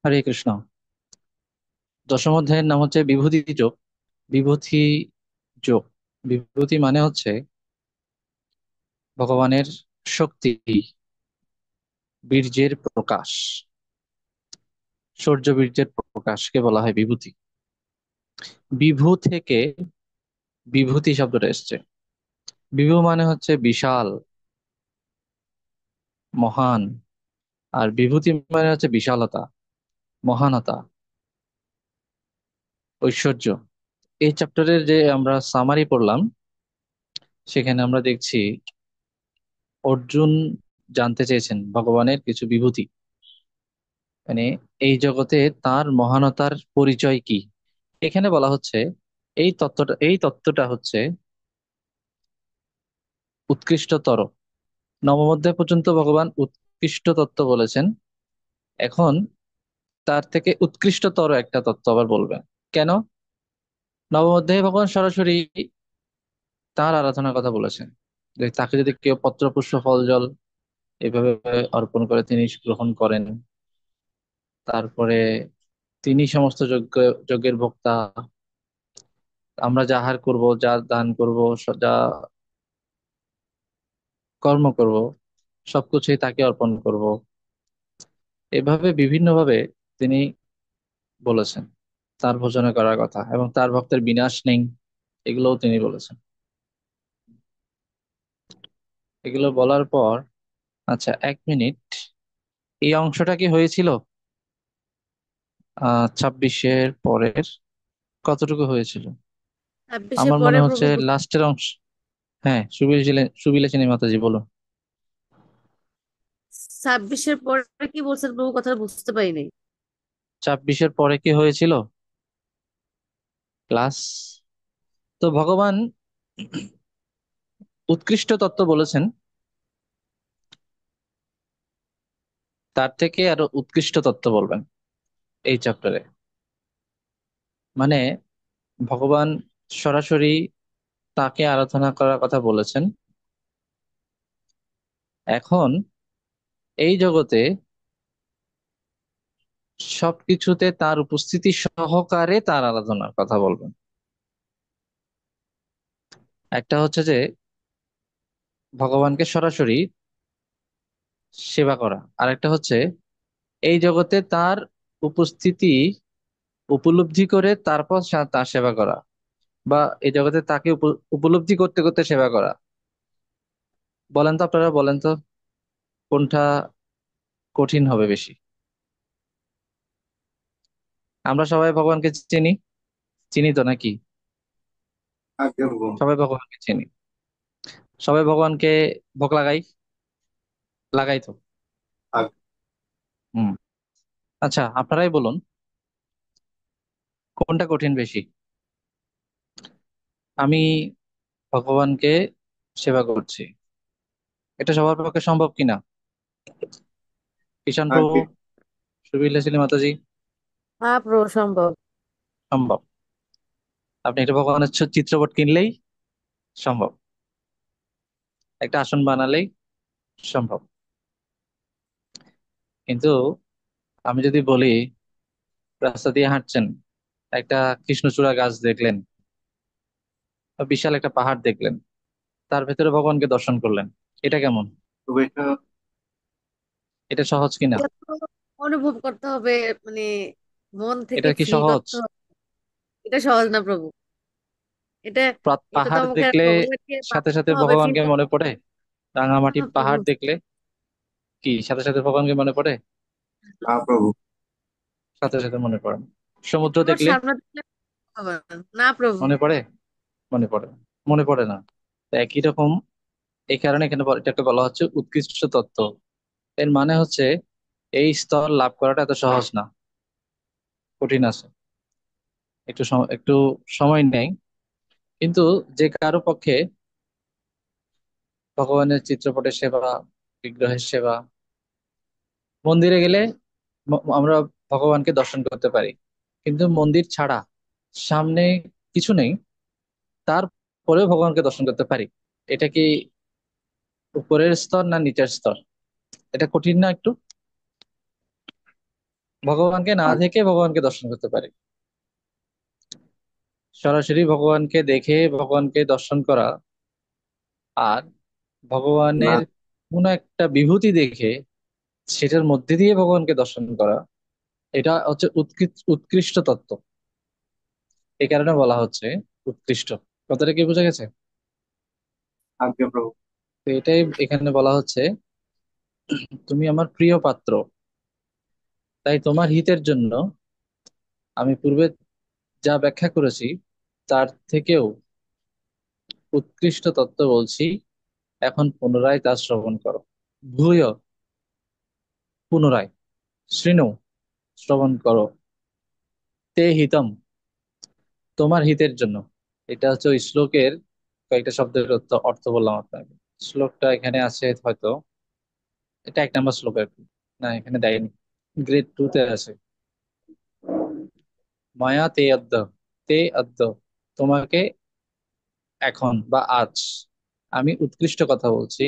হরে কৃষ্ণ। দশম অধ্যায়ের নাম হচ্ছে বিভূতি যোগ। বিভূতি যোগ, বিভূতি মানে হচ্ছে ভগবানের শক্তি, বীর্যের প্রকাশ, শৌর্য বীর্যের প্রকাশকে বলা হয় বিভূতি। বিভু থেকে বিভূতি শব্দটা এসছে। বিভু মানে হচ্ছে বিশাল, মহান। আর বিভূতি মানে হচ্ছে বিশালতা, মহানতা, ঐশ্বর্য। এই চ্যাপ্টারের যে আমরা সামারি পড়লাম, সেখানে আমরা দেখছি অর্জুন জানতে চেয়েছেন ভগবানের কিছু বিভূতি, মানে এই জগতে তার মহানতার পরিচয় কি। এখানে বলা হচ্ছে এই তত্ত্বটা হচ্ছে উৎকৃষ্টতর। নবম অধ্যায় পর্যন্ত ভগবান উৎকৃষ্ট তত্ত্ব বলেছেন। এখন তার থেকে উৎকৃষ্টতর একটা তত্ত্ব আবার বলবেন। কেন? নবম অধ্যায়ে ভগবান সরাসরি তার আরাধনার কথা বলেছেন, যে তাকে যদি কেউ পত্র পুষ্প ফল জল এভাবে অর্পণ করে, তিনি গ্রহণ করেন, তারপরে তিনি সমস্ত যজ্ঞের ভোক্তা। আমরা যা আহার করব, যা দান করব, যা কর্ম করব, সবকিছুই তাকে অর্পণ করব। এভাবে বিভিন্নভাবে তিনি বলেছেন তার ভোজনে করার কথা, এবং তার ভক্তের বিনাশ নেই, এগুলোও তিনি বলেছেন। এগুলো বলার পর, আচ্ছা এক মিনিট, এই অংশটা কি হয়েছিল 26-এর পরের? কতটুকু হয়েছিল? 26-এ আমার মনে পরে হচ্ছে প্রভু লাস্টের অংশ। হ্যাঁ, সুবিলেছিলেন মাতাজি, বলুন। 26-এর পরে কি বলছেন প্রভু, কথা বুঝতে পারি নাই। 26-এর পরে কি হয়েছিল ক্লাস? তো ভগবান উৎকৃষ্ট তত্ত্ব বলেছেন, তার থেকে আরো উৎকৃষ্ট তত্ত্ব বলবেন এই চ্যাপ্টারে। মানে ভগবান সরাসরি তাকে আরাধনা করার কথা বলেছেন। এখন এই জগতে সবকিছুতে তার উপস্থিতি সহকারে তার আরাধনার কথা বলবেন। একটা হচ্ছে যে ভগবানকে সরাসরি সেবা করা, আর একটা হচ্ছে এই জগতে তার উপস্থিতি উপলব্ধি করে তারপর তার সেবা করা, বা এই জগতে তাকে উপলব্ধি করতে করতে সেবা করা। বলেন তো, আপনারা বলেন তো, কোনটা কঠিন হবে বেশি? আমরা সবাই ভগবানকে চিনি, চিনি তো নাকি? সবাই ভগবানকে চিনি, সবাই ভগবানকে ভোগ লাগাই, লাগাই তো। হুম। আচ্ছা আপনারাই বলুন, কোনটা কঠিন বেশি? আমি ভগবানকে সেবা করছি, এটা সবার পক্ষে সম্ভব কিনা? কিষান প্রভু, সুবিল্লা মাতাজি, হ্যাঁ প্রভু, সম্ভব। সম্ভব। আপনি একটা ভগবানের চিত্রপট কিনলেই সম্ভব, একটা আসন বানালেই সম্ভব। কিন্তু আমি যদি বলি, রাস্তা দিয়ে হাঁটছেন, একটা কৃষ্ণচূড়া গাছ দেখলেন, বা বিশাল একটা পাহাড় দেখলেন, তার ভেতরে ভগবানকে দর্শন করলেন, এটা কেমন? এটা সহজ কিনা? এটা তো অনুভব করতে হবে, মানে মন থেকে এটা কি ফিল সহজ? করতে হবে। এটা সহজ না প্রভু। এটা এটা তো পাহাড় আমাকে দেখলে ভগবানকে সাথে বাঁচতে সাথে হবে, ফিল ভগবানকে করতে মনে হবে। পড়ে? রাঙামাটি না প্রভু, পাহাড় দেখলে কি সাথে সাথে ভগবানকে মনে পড়ে? সাথে সাথে মনে পড়ে না। সমুদ্র আমার দেখলে সামনে দেখলে হবে না। না প্রভু। মনে পড়ে? মনে পড়ে না। মনে পড়ে না। তো একই রকম, এই কারণে এখানে এটাকে বলা হচ্ছে উৎকৃষ্ট তত্ত্ব। এর মানে হচ্ছে এই স্তর লাভ করাটা এত সহজ না, কঠিন আছে। একটু সময় নেই। কিন্তু যে কারো পক্ষে ভগবানের চিত্রপটের সেবা, বিগ্রহের সেবা, মন্দিরে গেলে আমরা ভগবানকে দর্শন করতে পারি, কিন্তু মন্দির ছাড়া সামনে কিছু নেই, তারপরেও ভগবানকে দর্শন করতে পারি। এটা কি উপরের স্তর না নিচের স্তর? এটা কঠিন না একটু? ভগবানকে না দেখে ভগবানকে দর্শন করতে পারি। সরাসরি ভগবানকে দেখে ভগবানকে দর্শন করা, আর না, ভগবানের কোনো একটা বিভূতি দেখে সেটার মধ্যে দিয়ে ভগবানকে দর্শন করা, এটা হচ্ছে উৎকৃষ্ট তত্ত্ব। এই কারণে বলা হচ্ছে উৎকৃষ্ট। কথাটা কি বোঝা গেছে? আজ্ঞা প্রভু। তো এটাই এখানে বলা হচ্ছে, তুমি আমার প্রিয় পাত্র, তাই তোমার হিতের জন্য আমি পূর্বে যা ব্যাখ্যা করেছি তার থেকেও উৎকৃষ্ট তত্ত্ব বলছি, এখন পুনরায় তা শ্রবণ করো। ভূয়, পুনরায়, শৃণু, শ্রবণ করো, তে হিতম, তোমার হিতের জন্য। এটা হচ্ছে ওই শ্লোকের কয়েকটা শব্দের অর্থ অর্থ বললাম আপনাকে। শ্লোকটা এখানে আছে হয়তো, এটা 1 নম্বর শ্লোক আর কি। না, এখানে দেয়নি, গ্রেড 2 তে আছে। মায়া তে অদ্য, তে অদ্য, তোমাকে এখন বা আজ আমি উৎকৃষ্ট কথা বলছি,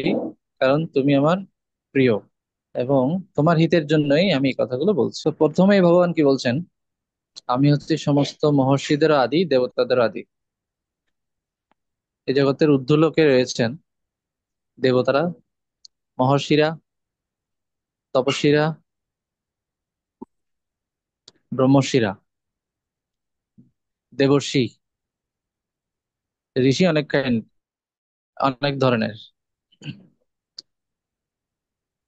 কারণ তুমি আমার প্রিয় এবং তোমার হিতের জন্যই আমি এই কথাগুলো বলছি। তো প্রথমেই ভগবান কি বলছেন, আমি হচ্ছে সমস্ত মহর্ষিদের আদি, দেবতাদের আদি। এই জগতের ঊর্ধ্বলোকে রয়েছেন দেবতারা, মহর্ষিরা, তপস্বীরা, ব্রহ্মর্ষিরা, দেবর্ষি, ঋষি অনেক অনেক ধরনের,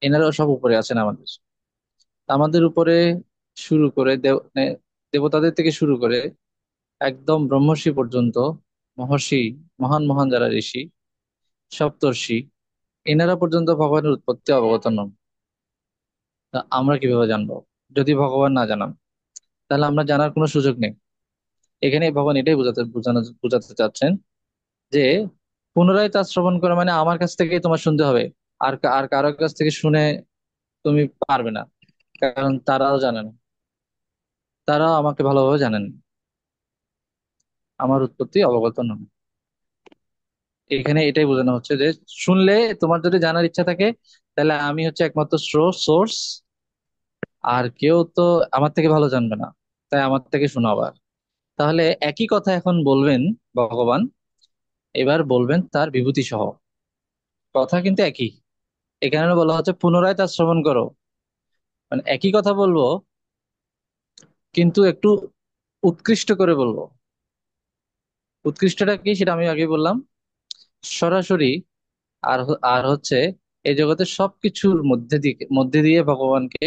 এনারাও সব উপরে আছেন আমাদের। আমাদের উপরে শুরু করে দেবতাদের থেকে শুরু করে একদম ব্রহ্মর্ষি পর্যন্ত, মহর্ষি, মহান মহান যারা ঋষি, সপ্তর্ষি, এনারা পর্যন্ত ভগবানের উৎপত্তি অবগত নন। তা আমরা কিভাবে জানবো যদি ভগবান না জানান? তাহলে আমরা জানার কোনো সুযোগ নেই। এখানে ভগবান এটাই বোঝাতে চাচ্ছেন যে পুনরায় তা শ্রবণ করা মানে আমার কাছ থেকেই তোমার শুনতে হবে। আর কারোর কাছ থেকে শুনে তুমি পারবে না, কারণ তারাও জানেন, তারাও আমাকে ভালোভাবে জানেন, আমার উৎপত্তি অবগত নন। এখানে এটাই বোঝানো হচ্ছে যে শুনলে তোমার যদি জানার ইচ্ছা থাকে, তাহলে আমি হচ্ছে একমাত্র সোর্স, আর কেউ তো আমার থেকে ভালো জানবে না, তাই আমার থেকে শোনো আবার। তাহলে একই কথা এখন বলবেন ভগবান, এবার বলবেন তার বিভূতি সহ। কথা কিন্তু একই। এখানে বলা হচ্ছে পুনরায় তা শ্রবণ করো, মানে একই কথা বলবো, কিন্তু একটু উৎকৃষ্ট করে বলবো। উৎকৃষ্টটা কি সেটা আমি আগে বললাম। সরাসরি, আর হচ্ছে এই জগতের সবকিছুর মধ্যে দিয়ে ভগবানকে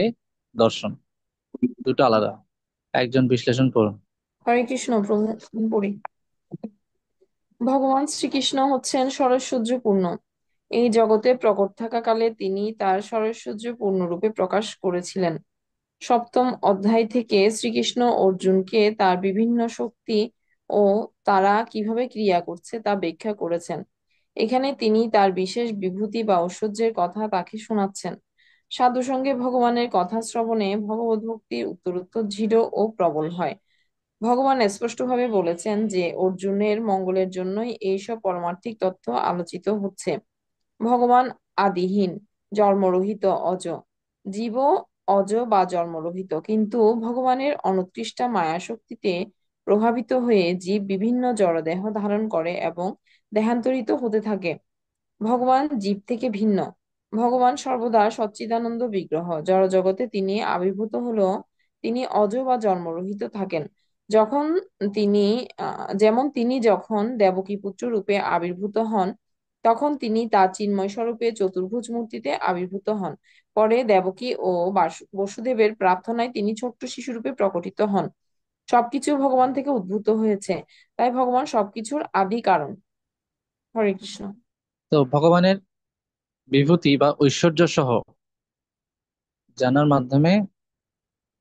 দর্শন, দুটো আলাদা। একজন বিশ্লেষণ করুন। হরে কৃষ্ণ প্রভু। পড়ি। ভগবান শ্রীকৃষ্ণ হচ্ছেন ষড়ৈশ্বর্য পূর্ণ। এই জগতে প্রকট থাকাকালে তিনি তার ষড়ৈশ্বর্য পূর্ণরূপে প্রকাশ করেছিলেন। সপ্তম অধ্যায় থেকে শ্রীকৃষ্ণ অর্জুনকে তার বিভিন্ন শক্তি ও তারা কিভাবে ক্রিয়া করছে তা ব্যাখ্যা করেছেন। এখানে তিনি তার বিশেষ বিভূতি বা ঐশ্বর্যের কথা তাকে শোনাচ্ছেন। সাধু সঙ্গে ভগবানের কথা শ্রবণে ভগবদ্ভক্তি উত্তরোত্তর দৃঢ় ও প্রবল হয়। ভগবান স্পষ্টভাবে বলেছেন যে অর্জুনের মঙ্গলের জন্যই এইসব পরমার্থিক তথ্য আলোচিত হচ্ছে। ভগবান আদিহীন, জন্মরহিত, অজ। জীবও অজ বা জন্মরহিত, কিন্তু ভগবানের অনুৎকৃষ্টা মায়াশক্তিতে প্রভাবিত হয়ে জীব বিভিন্ন জড়দেহ ধারণ করে এবং দেহান্তরিত হতে থাকে। ভগবান জীব থেকে ভিন্ন। ভগবান সর্বদা সচ্চিদানন্দ বিগ্রহ। জড়জগতে তিনি আবির্ভূত হলেও তিনি অজ বা জন্মরহিত থাকেন। যখন তিনি যেমন তিনি যখন দেবকী পুত্র রূপে আবির্ভূত হন, তখন তিনি তার চিন্ময় স্বরূপে চতুর্ভুজ মূর্তিতে আবির্ভূত হন। পরে দেবকী ও বসুদেবের প্রার্থনায় তিনি ছোট্ট শিশুরূপে প্রকটিত হন। সবকিছু ভগবান থেকে উদ্ভূত হয়েছে, তাই ভগবান সবকিছুর আদি কারণ। হরে কৃষ্ণ। তো ভগবানের বিভূতি বা ঐশ্বর্য সহ জানার মাধ্যমে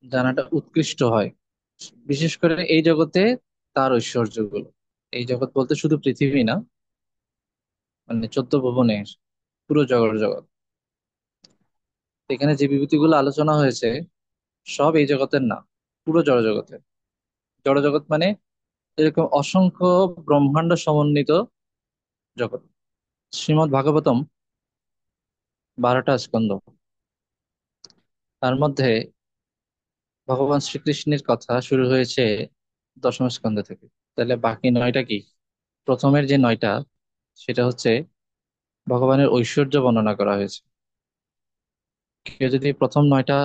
জানাটা উৎকৃষ্ট হয়। বিশেষ করে এই জগতে তার ঐশ্বর্যগুলো, এই জগৎ বলতে শুধু পৃথিবী না, মানে 14 ভুবনের পুরো জগৎ। এখানে যে বিভূতিগুলো আলোচনা হয়েছে সব এই জগতের না, পুরো জড়জগতের। জড়জগৎ মানে এরকম অসংখ্য ব্রহ্মাণ্ড সমন্বিত জগৎ। শ্রীমদ্ ভাগবতম 12টা স্কন্ধ, তার মধ্যে ভগবান শ্রীকৃষ্ণের কথা শুরু হয়েছে দশম স্কন্ধ থেকে। তাহলে বাকি নয়টা কি? প্রথমের যে নয়টা, সেটা হচ্ছে ভগবানের ঐশ্বর্য বর্ণনা করা হয়েছে। কেউ যদি প্রথম নয়টা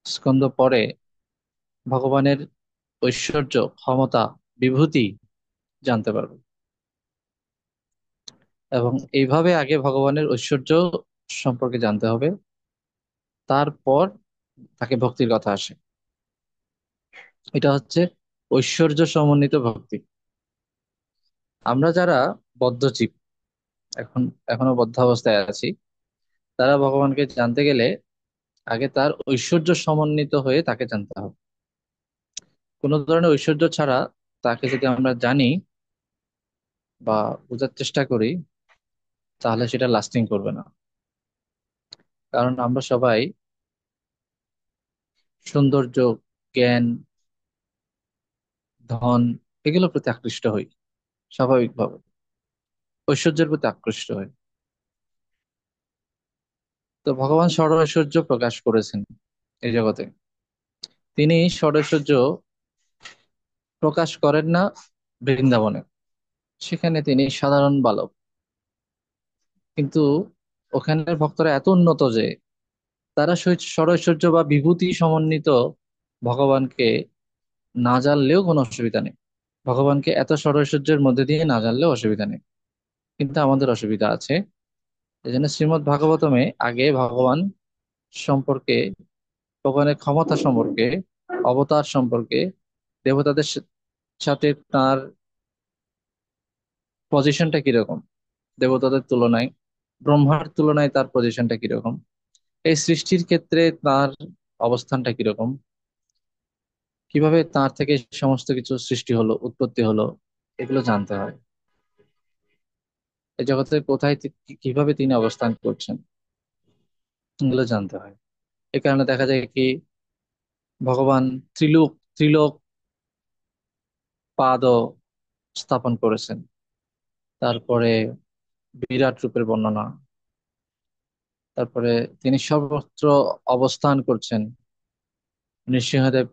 স্কন্ধ পড়ে, ভগবানের ঐশ্বর্য, ক্ষমতা, বিভূতি জানতে পারবে। এবং এইভাবে আগে ভগবানের ঐশ্বর্য সম্পর্কে জানতে হবে, তারপর তাকে ভক্তির কথা আসে। এটা হচ্ছে ঐশ্বর্য সমন্বিত ভক্তি। আমরা যারা বদ্ধজীব, এখন এখনো বদ্ধ অবস্থায় আছি, তারা ভগবানকে জানতে গেলে আগে তার ঐশ্বর্য সমন্বিত হয়ে তাকে জানতে হবে। কোনো ধরনের ঐশ্বর্য ছাড়া তাকে যদি আমরা জানি বা বোঝার চেষ্টা করি, তাহলে সেটা লাস্টিং করবে না। কারণ আমরা সবাই সৌন্দর্য, জ্ঞান, ধন, এগুলোর প্রতি আকৃষ্ট হই স্বাভাবিকভাবে, ঐশ্বর্যের প্রতি আকৃষ্ট হই। তো ভগবান ষড় ঐশ্বর্য প্রকাশ করেছেন এই জগতে। তিনি ষড় ঐশ্বর্য প্রকাশ করেন না বৃন্দাবনে, সেখানে তিনি সাধারণ বালক। কিন্তু ওখানের ভক্তরা এত উন্নত যে তারা ষড়ৈশ্বর্য বা বিভূতি সমন্বিত ভগবানকে না জানলেও কোনো অসুবিধা নেই। ভগবানকে এত ষড়ৈশ্বর্যের মধ্যে দিয়ে না জানলেও অসুবিধা নেই। কিন্তু আমাদের অসুবিধা আছে। এই জন্য শ্রীমদ্ ভাগবতমে আগে ভগবান সম্পর্কে, ভগবানের ক্ষমতা সম্পর্কে, অবতার সম্পর্কে, দেবতাদের সাথে তার পজিশনটা কিরকম, দেবতাদের তুলনায়, ব্রহ্মার তুলনায় তার পজিশনটা কিরকম, এই সৃষ্টির ক্ষেত্রে তার অবস্থানটা কিরকম, কিভাবে তার থেকে সমস্ত কিছু সৃষ্টি হলো, উৎপত্তি হলো, এগুলো জানতে হয়। এই জগতে কোথায় কিভাবে তিনি অবস্থান করছেন, এগুলো জানতে হয়। এই কারণে দেখা যায় কি, ভগবান ত্রিলোক ত্রিলোক পাদ স্থাপন করেছেন। তারপরে বিরাট রূপের বর্ণনা, তারপরে তিনি সর্বত্র অবস্থান করছেন নৃসিংহদেব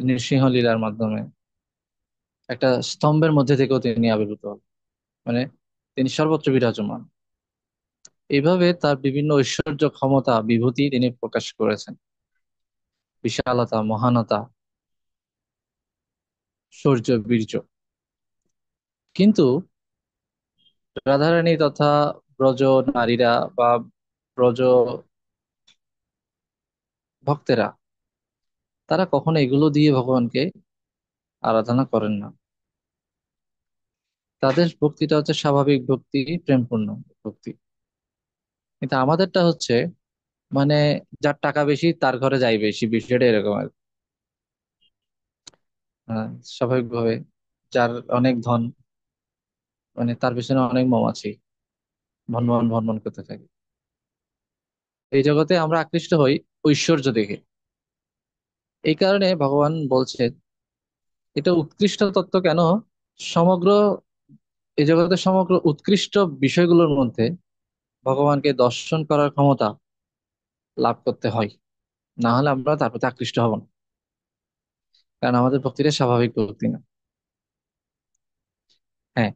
নৃসিংহ লীলার মাধ্যমে। একটা স্তম্ভের মধ্যে থেকেও তিনি আবির্ভূত হন, মানে তিনি সর্বত্র বিরাজমান। এইভাবে তার বিভিন্ন ঐশ্বর্য, ক্ষমতা, বিভূতি তিনি প্রকাশ করেছেন, বিশালতা, মহানতা, শৌর্য, বীর্য। কিন্তু রাধারানী তথা ব্রজ নারীরা বা ব্রজ ভক্তেরা, তারা কখনো এগুলো দিয়ে ভগবানকে আরাধনা করেন না। তাদের ভক্তিটা হচ্ছে স্বাভাবিক ভক্তি, প্রেমপূর্ণ ভক্তি। কিন্তু আমাদেরটা হচ্ছে, মানে যার টাকা বেশি তার ঘরে যাই বেশি, বিষয়টা এরকম আর কি। স্বাভাবিকভাবে যার অনেক ধন, মানে তার পিছনে অনেক মৌমাছি ভনভন ভনভন করতে থাকে। এই জগতে আমরা আকৃষ্ট হই ঐশ্বর্য দেখে। এই কারণে ভগবান বলছেন, এটা উৎকৃষ্ট তত্ত্ব কেন, সমগ্র এই জগতের সমগ্র উৎকৃষ্ট বিষয়গুলোর মধ্যে ভগবানকে দর্শন করার ক্ষমতা লাভ করতে হয়, না হলে আমরা তার প্রতি আকৃষ্ট হব না। কারণ আমাদের ভক্তিটা স্বাভাবিক ভক্তি না। হ্যাঁ,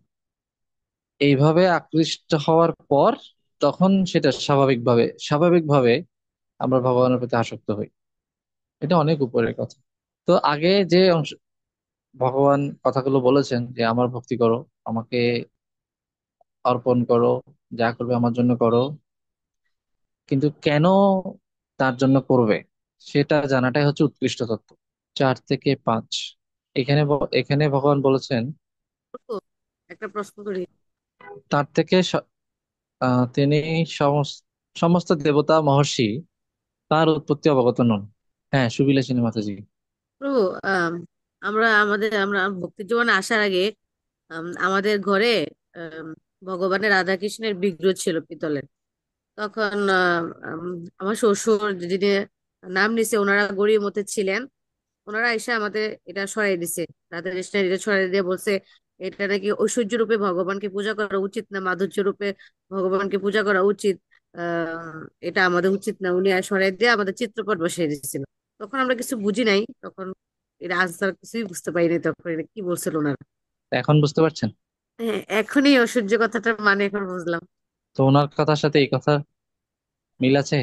এইভাবে আকৃষ্ট হওয়ার পর তখন সেটা স্বাভাবিকভাবে স্বাভাবিকভাবে আমরা ভগবানের প্রতি আসক্ত হই। এটা অনেক উপরের কথা। তো আগে যে অংশ ভগবান কথাগুলো বলেছেন যে আমার ভক্তি করো, আমাকে অর্পণ করো, যা করবে আমার জন্য করো, কিন্তু কেন তার জন্য করবে সেটা জানাটাই হচ্ছে উৎকৃষ্ট তত্ত্ব। 4 থেকে 5, এখানে ভগবান বলেছেন তো একটা প্রশ্ন করি। তার থেকে তিনি সমস্ত সমস্ত দেবতা মহর্ষি তার উৎপত্তি অবগত নন। হ্যাঁ, সুবিলাসিনী মাতাজি। প্রভু, আমরা ভক্তি জীবনে আসার আগে আমাদের ঘরে আম, ভগবানের রাধা কৃষ্ণের বিগ্রহ ছিল পিতলের। তখন আমার শ্বশুর যিনি নাম নিছে, ওনারা গরিব মতে ছিলেন। ওনারা এসে আমাদের এটা সরাই দিছে, রাধা কৃষ্ণের এটা সরাই দিয়ে বলছে এটা নাকি ঐশ্বর্য রূপে ভগবানকে পূজা করা উচিত না, মাধুর্য রূপে ভগবানকে পূজা করা উচিত। আহ, এটা আমাদের উচিত না, উনি আর সরাই দিয়ে আমাদের চিত্রপট বসিয়ে দিচ্ছিল। তখন আমরা কিছু বুঝি নাই, তখন এটা আনসার কিছুই বুঝতে পারিনি, তখন এটা কি বলছিল ওনারা। এখন বুঝতে পারছেন? হ্যাঁ, এখনই ঐশ্বর্য কথাটার মানে এখন বুঝলাম। তো ওনার কথার সাথে এই কথা মিল আছে?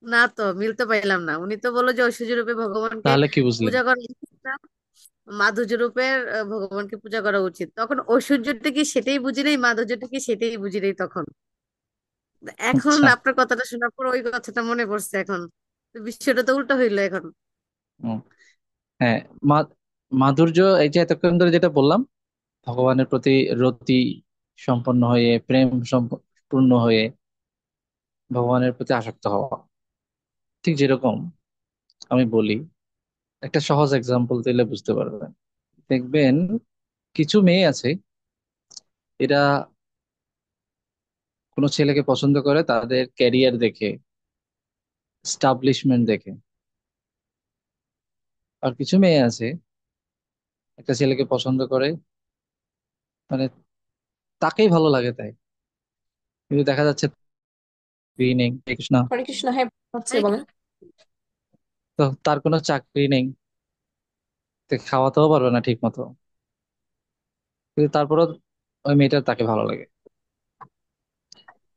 না, তো মিলতে পারলাম না। উনি তো বললো যে ঐশ্বর্য রূপে ভগবানকে তাহলে কি বুঝলেন? পূজা করা উচিত না, মাধুর্য রূপে ভগবানকে পূজা করা উচিত। তখন ঐশ্বর্যটা কি সেটাই বুঝি নাই, মাধুর্যটা কি সেটাই বুঝি নাই তখন। এখন আচ্ছা। আপনার কথাটা শোনার পর ওই কথাটা মনে পড়ছে এখন। তো বিষয়টা তো উল্টো হইলো এখন। হুম, হ্যাঁ। মা- মাধুর্য, এই যে এতক্ষণ ধরে যেটা বললাম, ভগবানের প্রতি রতি সম্পন্ন হয়ে, প্রেম সম্পূর্ণ হয়ে ভগবানের প্রতি আসক্ত হওয়া। ঠিক যেরকম আমি বলি, একটা সহজ এক্সাম্পল দিলে বুঝতে পারবেন। দেখবেন কিছু মেয়ে আছে, এরা কোনো ছেলেকে পছন্দ করে তাদের ক্যারিয়ার দেখে, স্টাবলিশমেন্ট দেখে। আর কিছু মেয়ে আছে একটা ছেলেকে পছন্দ করে, মানে তাকেই ভালো লাগে তাই, কিন্তু দেখা যাচ্ছে নেই, কৃষ্ণ, হরে কৃষ্ণ, হ্যাঁ হচ্ছে, হরে বলেন। কৃষ্ণ। তো তার কোনো চাকরি নেই, তো খাওয়াতেও পারবে না ঠিক মতো, কিন্তু তারপরও ওই মেয়েটার তাকে ভালো লাগে।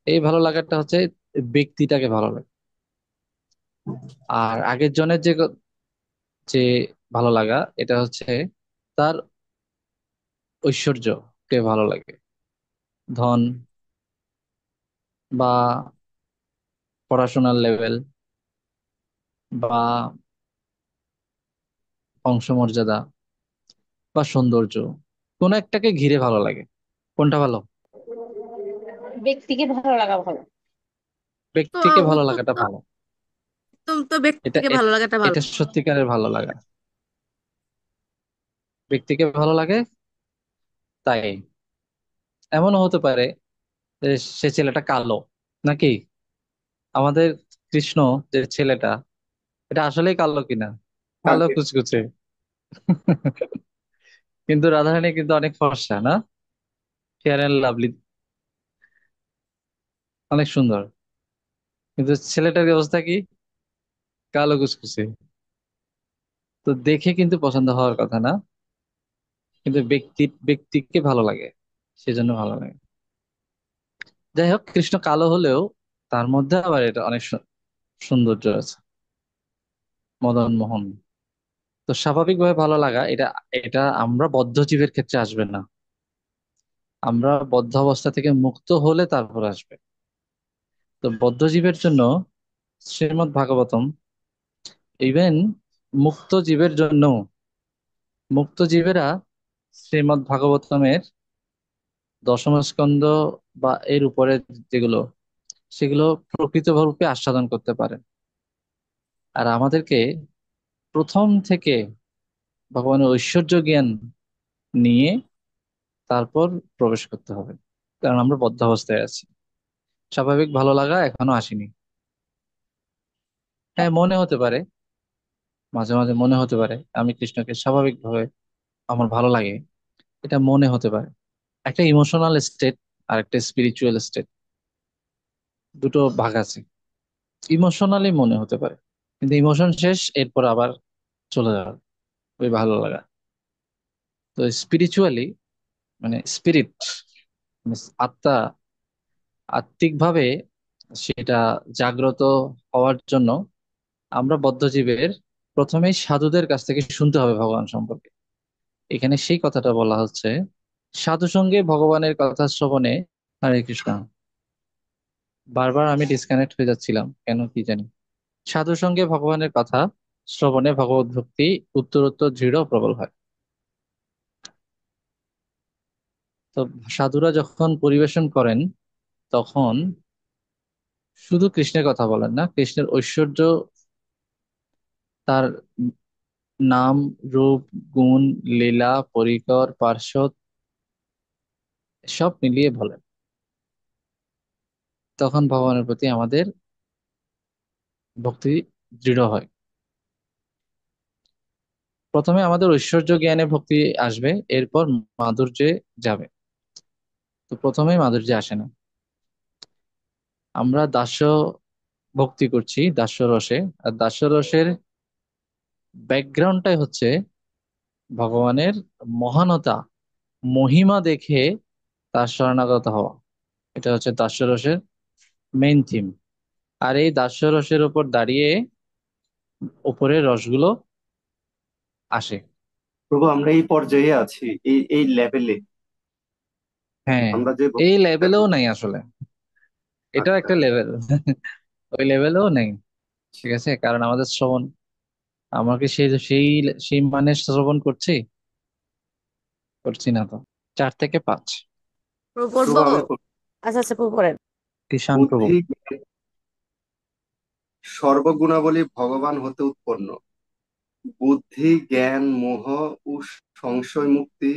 এই ভালো লাগাটা হচ্ছে ব্যক্তিটাকে ভালো লাগে। আর আগের জনের যে ভালো লাগা, এটা হচ্ছে তার ঐশ্বর্যকে ভালো লাগে, ধন বা পড়াশোনার লেভেল বা বংশমর্যাদা বা সৌন্দর্য, কোন একটাকে ঘিরে ভালো লাগে। কোনটা ভালো? ব্যক্তিকে ভালো লাগা ভালো। তো ব্যক্তিকে ভালো উত্তম লাগাটা তো, ভালো। উত্তম তো এটা ব্যক্তিকে ভালো এ- লাগাটা ভালো। এটা সত্যিকারের ভালো লাগা, ব্যক্তিকে ভালো লাগে। তাই এমনও হতে পারে যে সে ছেলেটা কালো, নাকি আমাদের কৃষ্ণ যে ছেলেটা, এটা আসলেই কালো কিনা, কালো আগে কুচকুচে, কিন্তু রাধারানী কিন্তু অনেক ফর্সা না, ফেয়ার অ্যান্ড লাভলি, অনেক সুন্দর, কিন্তু ছেলেটার অবস্থা কি, কালো কুচকুচে। তো দেখে কিন্তু পছন্দ হওয়ার কথা না, কিন্তু ব্যক্তিকে ভালো লাগে, সেজন্য ভালো লাগে। যাই হোক, কৃষ্ণ কালো হলেও তার মধ্যে আবার এটা অনেক সৌন্দর্য আছে, মদন মোহন। তো স্বাভাবিকভাবে ভালো লাগা এটা, এটা আমরা বদ্ধ জীবের ক্ষেত্রে আসবে না, আমরা বদ্ধ অবস্থা থেকে মুক্ত হলে তারপর আসবে। তো বদ্ধ জীবের জন্য শ্রীমদ্ ভাগবতম, ইভেন মুক্ত জীবের জন্য, মুক্ত জীবেরা শ্রীমদ্ ভাগবতমের দশম স্কন্ধ বা এর উপরে যেগুলো, সেগুলো প্রকৃতরূপে আস্বাদন করতে পারে। আর আমাদেরকে প্রথম থেকে ভগবানের ঐশ্বর্য জ্ঞান নিয়ে তারপর প্রবেশ করতে হবে, কারণ আমরা বদ্ধ অবস্থায় আছি, স্বাভাবিক ভালো লাগা এখনো আসেনি। হ্যাঁ, মনে হতে পারে, মাঝে মাঝে মনে হতে পারে আমি কৃষ্ণকে স্বাভাবিকভাবে আমার ভালো লাগে, এটা মনে হতে পারে। একটা ইমোশনাল স্টেট আর একটা স্পিরিচুয়াল স্টেট, দুটো ভাগ আছে। ইমোশনালি মনে হতে পারে, কিন্তু ইমোশন শেষ, এরপর আবার চলে যাবে ওই ভালো লাগা। তো স্পিরিচুয়ালি, মানে স্পিরিট, আত্মা, আত্মিক ভাবে সেটা জাগ্রত হওয়ার জন্য আমরা বদ্ধজীবের প্রথমেই সাধুদের কাছ থেকে শুনতে হবে ভগবান সম্পর্কে। এখানে সেই কথাটা বলা হচ্ছে, সাধু সঙ্গে ভগবানের কথা শ্রবণে। হরে কৃষ্ণ। বারবার আমি ডিসকানেক্ট হয়ে যাচ্ছিলাম কেন কি জানি। সাধু সঙ্গে ভগবানের কথা শ্রবণে ভগবত ভক্তি উত্তরোত্তর দৃঢ় ও প্রবল হয়। তো সাধুরা যখন পরিবেশন করেন, তখন শুধু কৃষ্ণের কথা বলেন না, কৃষ্ণের ঐশ্বর্য, তার নাম, রূপ, গুণ, লীলা, পরিকর, পার্শ্বদ সব মিলিয়ে বলেন। তখন ভগবানের প্রতি আমাদের ভক্তি দৃঢ় হয়। প্রথমে আমাদের ঐশ্বর্য জ্ঞানে ভক্তি আসবে, এরপর মাধুর্যে যাবে। তো প্রথমেই মাধুর্যে আসে না। আমরা দাস্য ভক্তি করছি দাস্য রসে, আর দাস্য রসের ব্যাকগ্রাউন্ডটাই হচ্ছে ভগবানের মহানতা, মহিমা দেখে তার শরণাগত হওয়া। এটা হচ্ছে দাস্য রসের মেইন থিম। আর এই দাস্য রসের উপর দাঁড়িয়ে উপরের রসগুলো আসে। প্রভু, আমরা এই পর্যায়ে আছি, এই এই লেভেলে হ্যাঁ, আমরা যে এই ভক্তিটা লেভেলেও নাই করছি। আসলে, এটাও আচ্ছা, একটা লেভেল। ওই লেভেলেও নেই। ঠিক আছে, কারণ আমাদের শ্রবণ, আমরা কি সেই সেই সেই মানে শ্রবণ করছি? করছি না তো। 4 থেকে 5। প্রভু পড়বো। আমি আচ্ছা আচ্ছা, পড়েন। কিষান প্রভু। বুদ্ধি সর্বগুণাবলী ভগবান হতে উৎপন্ন। বুদ্ধি, জ্ঞান, মোহ ও সংশয় মুক্তি,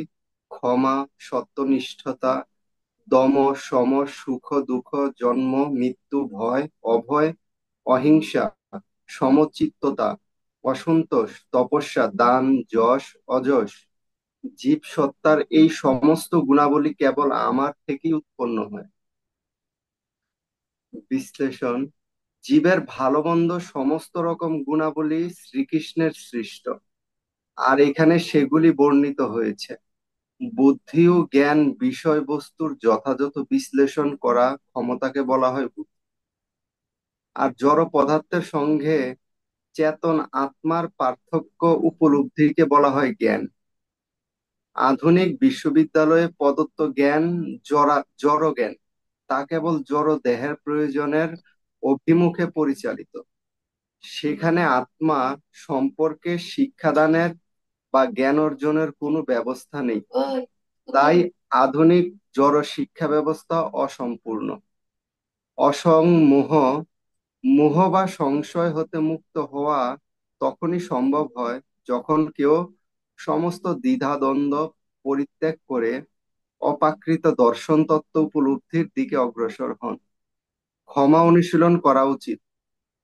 ক্ষমা, সত্যনিষ্ঠতা, দম, সম, সুখ দুঃখ, জন্ম মৃত্যু, ভয়, অভয়, অহিংসা, সমচিত্ততা, অসন্তোষ, তপস্যা, দান, যশ, অযশ, জীব সত্তার এই সমস্ত গুণাবলী কেবল আমার থেকেই উৎপন্ন হয়। বিশ্লেষণ: জীবের ভালো মন্দ সমস্ত রকম গুণাবলী শ্রীকৃষ্ণের সৃষ্ট, আর এখানে সেগুলি বর্ণিত হয়েছে। বুদ্ধি ও জ্ঞান বিষয়বস্তুর যথাযথ বিশ্লেষণ করা ক্ষমতাকে বলা হয় বুদ্ধি। আর জড় পদার্থের সঙ্গে চেতন আত্মার পার্থক্য উপলব্ধিকে বলা হয় জ্ঞান। আধুনিক বিশ্ববিদ্যালয়ে প্রদত্ত জ্ঞান জড় জ্ঞান, তা কেবল জড় দেহের প্রয়োজনের অভিমুখে পরিচালিত। সেখানে আত্মা সম্পর্কে শিক্ষাদানের বা জ্ঞান অর্জনের কোনো ব্যবস্থা নেই। তাই আধুনিক জড় শিক্ষা ব্যবস্থা অসম্পূর্ণ। অসং মোহ, মোহ বা সংশয় হতে মুক্ত হওয়া তখনই সম্ভব হয় যখন কেউ সমস্ত দ্বিধা দ্বন্দ্ব পরিত্যাগ করে অপ্রাকৃত দর্শন তত্ত্ব উপলব্ধির দিকে অগ্রসর হন। ক্ষমা অনুশীলন করা উচিত,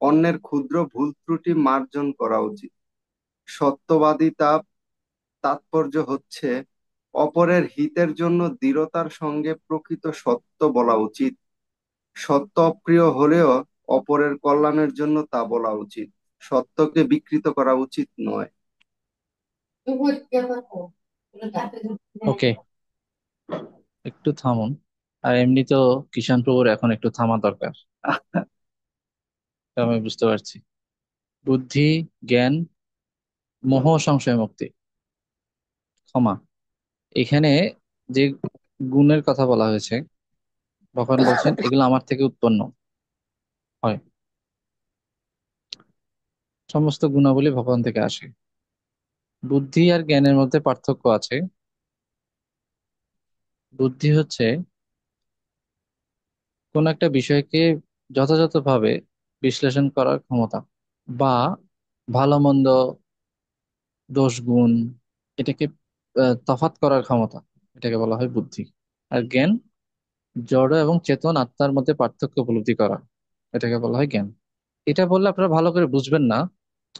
অন্যের ক্ষুদ্র ভুল ত্রুটি মার্জন করা উচিত। সত্যবাদিতা তাৎপর্য হচ্ছে অপরের হিতের জন্য দৃঢ়তার সঙ্গে প্রকৃত সত্য বলা উচিত। সত্য অপ্রিয় হলেও অপরের কল্যাণের জন্য তা বলা উচিত। সত্যকে বিকৃত করা উচিত নয়। ওকে, একটু থামুন। আর এমনিতেও কিষান প্রভুর এখন একটু থামা দরকার, এটা আমি বুঝতে পারছি। বুদ্ধি, জ্ঞান, মোহ, সংশয় মুক্তি, ক্ষমা, এখানে যে গুণের কথা বলা হয়েছে, ভগবান বলছেন এগুলো আমার থেকে উৎপন্ন হয়। সমস্ত গুণাবলী ভগবান থেকে আসে। বুদ্ধি আর জ্ঞানের মধ্যে পার্থক্য আছে। বুদ্ধি হচ্ছে কোন একটা বিষয়কে যথাযথভাবে বিশ্লেষণ করার ক্ষমতা, বা ভালো মন্দ, দোষ গুণ, এটাকে তফাৎ করার ক্ষমতা, এটাকে বলা হয় বুদ্ধি। আর জ্ঞান জড় এবং চেতন আত্মার মধ্যে পার্থক্য উপলব্ধি করা, এটাকে বলা হয় জ্ঞান। এটা বললে আপনারা ভালো করে বুঝবেন না।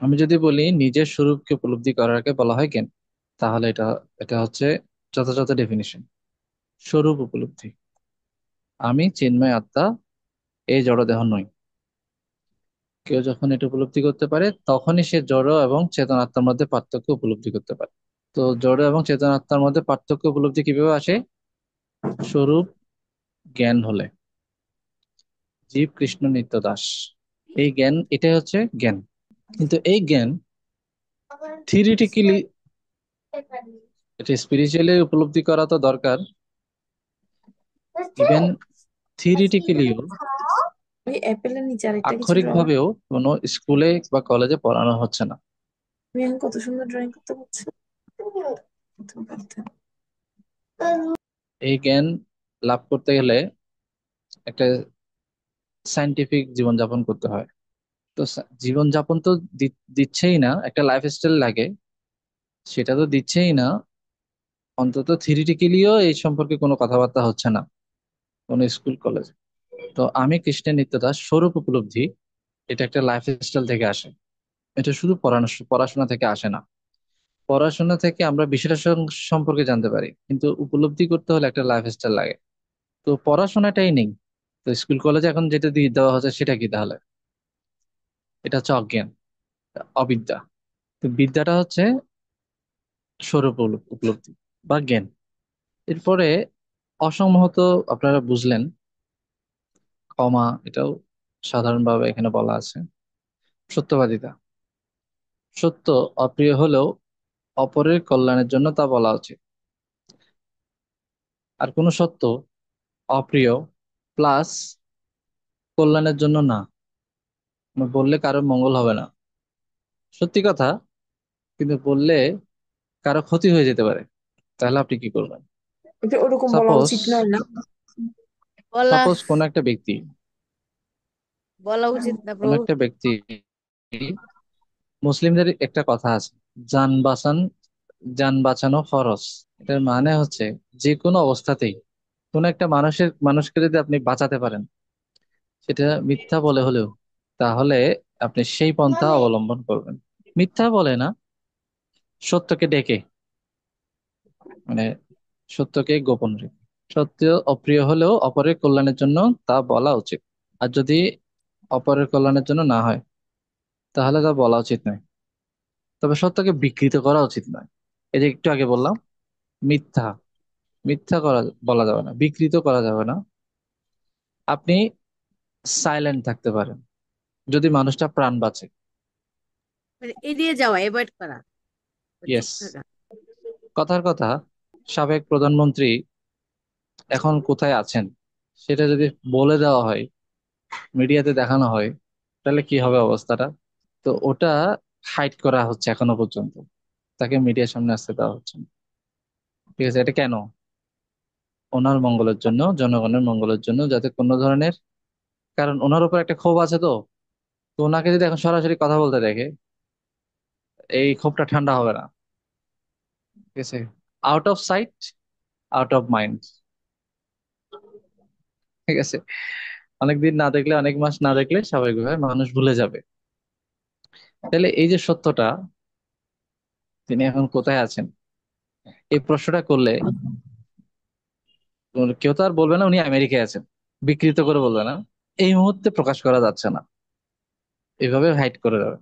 আমি যদি বলি নিজের স্বরূপকে উপলব্ধি করাকে বলা হয় জ্ঞান, তাহলে এটা এটা হচ্ছে যথাযথ ডেফিনিশন। স্বরূপ উপলব্ধি, আমি চিন্ময় আত্মা, এই জড়দেহ নই। কেউ যখন এটা উপলব্ধি করতে পারে তখনই সে জড় এবং চেতন আত্মার মধ্যে পার্থক্য উপলব্ধি করতে পারে। তো জড় এবং চেতন আত্মার মধ্যে পার্থক্য উপলব্ধি কিভাবে আসে? স্বরূপ জ্ঞান হলে। জীব কৃষ্ণ নিত্য দাস, এই জ্ঞান, এটাই হচ্ছে জ্ঞান। কিন্তু এই জ্ঞান থিওরিটিক্যালি, এটা স্পিরিচুয়ালি উপলব্ধি করা তো দরকার। ইভেন থিওরিটিক্যালিও, ওই অ্যাপেলের নিচে আরেকটা কিছু আক্ষরিক ড্রয়িং। ভাবেও কোনো স্কুলে বা কলেজে পড়ানো হচ্ছে না। আমি এখন কত সুন্দর ড্রয়িং করতে পারছি। তুমি পারতে। এই জ্ঞান লাভ করতে গেলে একটা সায়েন্টিফিক জীবনযাপন করতে হয়। তো জীবনযাপন তো দিচ্ছেই না, একটা লাইফস্টাইল লাগে, সেটা তো দিচ্ছেই না। অন্তত থিওরিটিক্যালিও এই সম্পর্কে কোনো কথাবার্তা হচ্ছে না কোনো স্কুল কলেজে। তো আমি কৃষ্ণের নিত্যদাস স্বরূপ উপলব্ধি, এটা একটা লাইফস্টাইল থেকে আসে। এটা শুধু পড়াশোনা থেকে আসে না। পড়াশোনা থেকে আমরা বিষয়টা সম্পর্কে জানতে পারি, কিন্তু উপলব্ধি করতে হলে একটা লাইফস্টাইল লাগে। তো পড়াশোনাটাই নেই, তো স্কুল কলেজে এখন যেটা দিয়ে দেওয়া হচ্ছে সেটা কি তাহলে? এটা হচ্ছে অজ্ঞান, অবিদ্যা। তো বিদ্যাটা হচ্ছে স্বরূপ উপলব্ধি বা জ্ঞান। এরপরে অসম্মত আপনারা বুঝলেন, ক্ষমা এটাও সাধারণভাবে এখানে বলা আছে। সত্যবাদিতা, সত্য অপ্রিয় হলেও অপরের কল্যাণের জন্য তা বলা উচিত। আর কোনো সত্য অপ্রিয় প্লাস কল্যাণের জন্য না, মানে বললে কারো মঙ্গল হবে না, সত্যি কথা, কিন্তু বললে কারো ক্ষতি হয়ে যেতে পারে, তাহলে আপনি কি করবেন? এটা ওরকম বলা সাপোজ উচিত নয় না? বলা সাপোজ কোন একটা ব্যক্তি, বলা উচিত না কোন প্রভু। একটা ব্যক্তি, মুসলিমদের একটা কথা আছে, যান বাঁচান, যান বাঁচানো ফরজ। এটার মানে হচ্ছে যে কোনো অবস্থাতেই কোন একটা মানুষকে যদি আপনি বাঁচাতে পারেন, সেটা মিথ্যা বলে হলেও, তাহলে আপনি সেই পন্থা অবলম্বন করবেন। মিথ্যা বলে না, সত্যকে ডেকে, মানে সত্যকে গোপন রেখে। সত্য অপ্রিয় হলেও অপরের কল্যাণের জন্য তা বলা উচিত। আর যদি অপরের কল্যাণের জন্য না হয়, তাহলে তা বলা উচিত নয়। তবে সত্যকে বিকৃত করা উচিত নয়। এই যে একটু আগে বললাম, মিথ্যা, মিথ্যা করা বলা যাবে না, বিকৃত করা যাবে না। আপনি সাইলেন্ট থাকতে পারেন যদি মানুষটা প্রাণ বাঁচে। মানে এড়িয়ে যাওয়া, অ্যাভয়েড করা, চুপ ইয়েস, থাকা। কথার কথা, সাবেক প্রধানমন্ত্রী এখন কোথায় আছেন সেটা যদি বলে দেওয়া হয়, মিডিয়াতে দেখানো হয়, তাহলে কি হবে অবস্থাটা? তো ওটা হাইড করা হচ্ছে এখনো পর্যন্ত, তাকে মিডিয়ার সামনে আসতে দেওয়া হচ্ছে না। ঠিক আছে, এটা কেন? ওনার মঙ্গলের জন্য, জনগণের মঙ্গলের জন্য, যাতে কোনো ধরনের, কারণ ওনার উপর একটা ক্ষোভ আছে। তো তো ওনাকে যদি এখন সরাসরি কথা বলতে দেখে, এই ক্ষোভটা ঠান্ডা হবে না। ঠিক আছে, out of sight, out of mind. ঠিক আছে, অনেকদিন না দেখলে, অনেক মাস না দেখলে স্বাভাবিকভাবে মানুষ ভুলে যাবে। তাহলে এই যে সত্যটা, তিনি এখন কোথায় আছেন, এই প্রশ্নটা করলে কেউ তো আর বলবে না উনি আমেরিকায় আছেন, বিকৃত করে বলবে না। এই মুহূর্তে প্রকাশ করা যাচ্ছে না, এভাবে হাইড করে যাবে,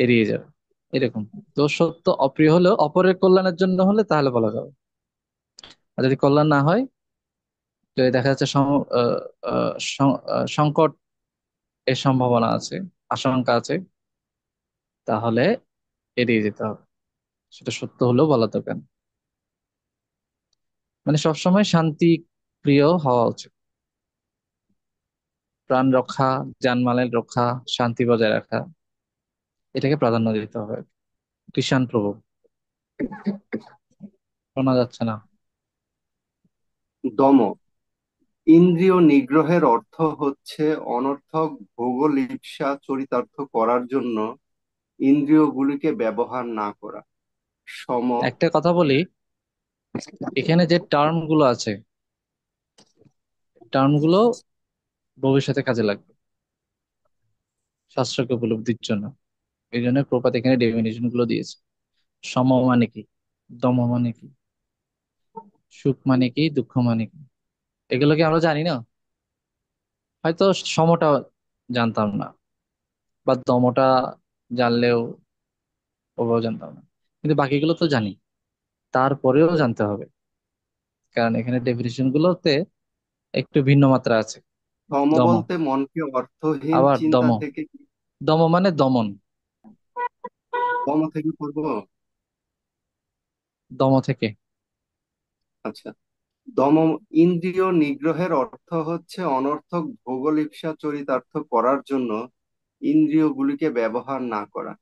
এড়িয়ে যাবে, এরকম। তো সত্য অপ্রিয় হলেও অপরের কল্যাণের জন্য হলে তাহলে বলা যাবে। আর যদি কল্যাণ না হয়, যদি দেখা যাচ্ছে সংকট এর সম্ভাবনা আছে, আশঙ্কা আছে, তাহলে এড়িয়ে যেতে হবে। সেটা সত্য হলেও বলা দরকার নেই। মানে সবসময় শান্তি প্রিয় হওয়া উচিত, প্রাণ রক্ষা, জানমালের রক্ষা, শান্তি বজায় রাখা, এটাকে প্রাধান্য দিতে হবে। কৃষাণ প্রভু, শোনা যাচ্ছে না? দম, ইন্দ্রিয় নিগ্রহের অর্থ হচ্ছে অনর্থক ভোগলিপ্সা চরিতার্থ করার জন্য ইন্দ্রিয়গুলিকে ব্যবহার না করা। সম, একটা কথা বলি, এখানে যে টার্ম গুলো আছে, টার্ম গুলো ভবিষ্যতে কাজে লাগবে শাস্ত্রকে উপলব্ধির জন্য। এই জন্য প্রপাত এখানে ডেফিনেশন গুলো দিয়েছে। সম মানে কি, দম মানে কি, সুখ মানে কি, দুঃখ মানে কি, এগুলো কি আমরা জানি না? হয়তো সমটা জানতাম না, বা দমটা জানলেও ওভাবে জানতাম না, কিন্তু বাকিগুলো তো জানি, তারপরেও জানতে হবে, কারণ এখানে ডেফিনেশন গুলোতে একটু ভিন্ন মাত্রা আছে। সম দম, বলতে মনকে অর্থহীন আবার চিন্তা দম, থেকে, দম মানে দমন, দম থেকে পড়বো। দম থেকে। আচ্ছা, দম, ইন্দ্রিয় নিগ্রহের অর্থ হচ্ছে অনর্থক ভোগলিপ্সা চরিতার্থ করার জন্য ইন্দ্রিয়গুলিকে ব্যবহার না করা।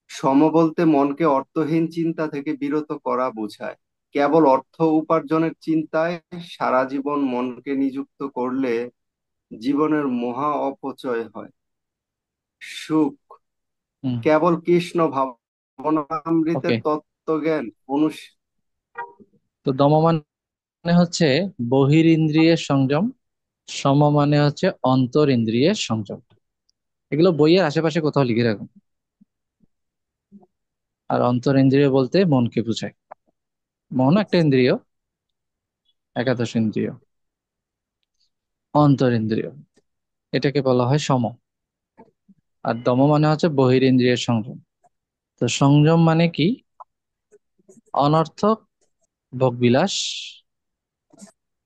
সম বলতে মনকে অর্থহীন চিন্তা থেকে বিরত করা বোঝায়। কেবল অর্থ উপার্জনের চিন্তায় সারা জীবন মনকে নিযুক্ত করলে জীবনের মহা অপচয় হয়। সুখ, হুম, কেবল কৃষ্ণ ভাবনামৃতের ওকে। তত্ত্বজ্ঞান তো দম মানে হচ্ছে বহির ইন্দ্রিয়ের সংযম, সম মানে হচ্ছে অন্তর ইন্দ্রিয়ের সংযম। এগুলো বইয়ের আশেপাশে কোথাও লিখে রাখুন। আর অন্তর ইন্দ্রিয় বলতে মনকে বোঝায়। মন একটা ইন্দ্রিয়, একাদশ ইন্দ্রিয়। অন্তরিন্দ্রিয়, এটাকে বলা হয় সম। আর দম মানে হচ্ছে বহিরিন্দ্রিয়ের সংযম। তো সংযম মানে কি? অনর্থক ভোগবিলাস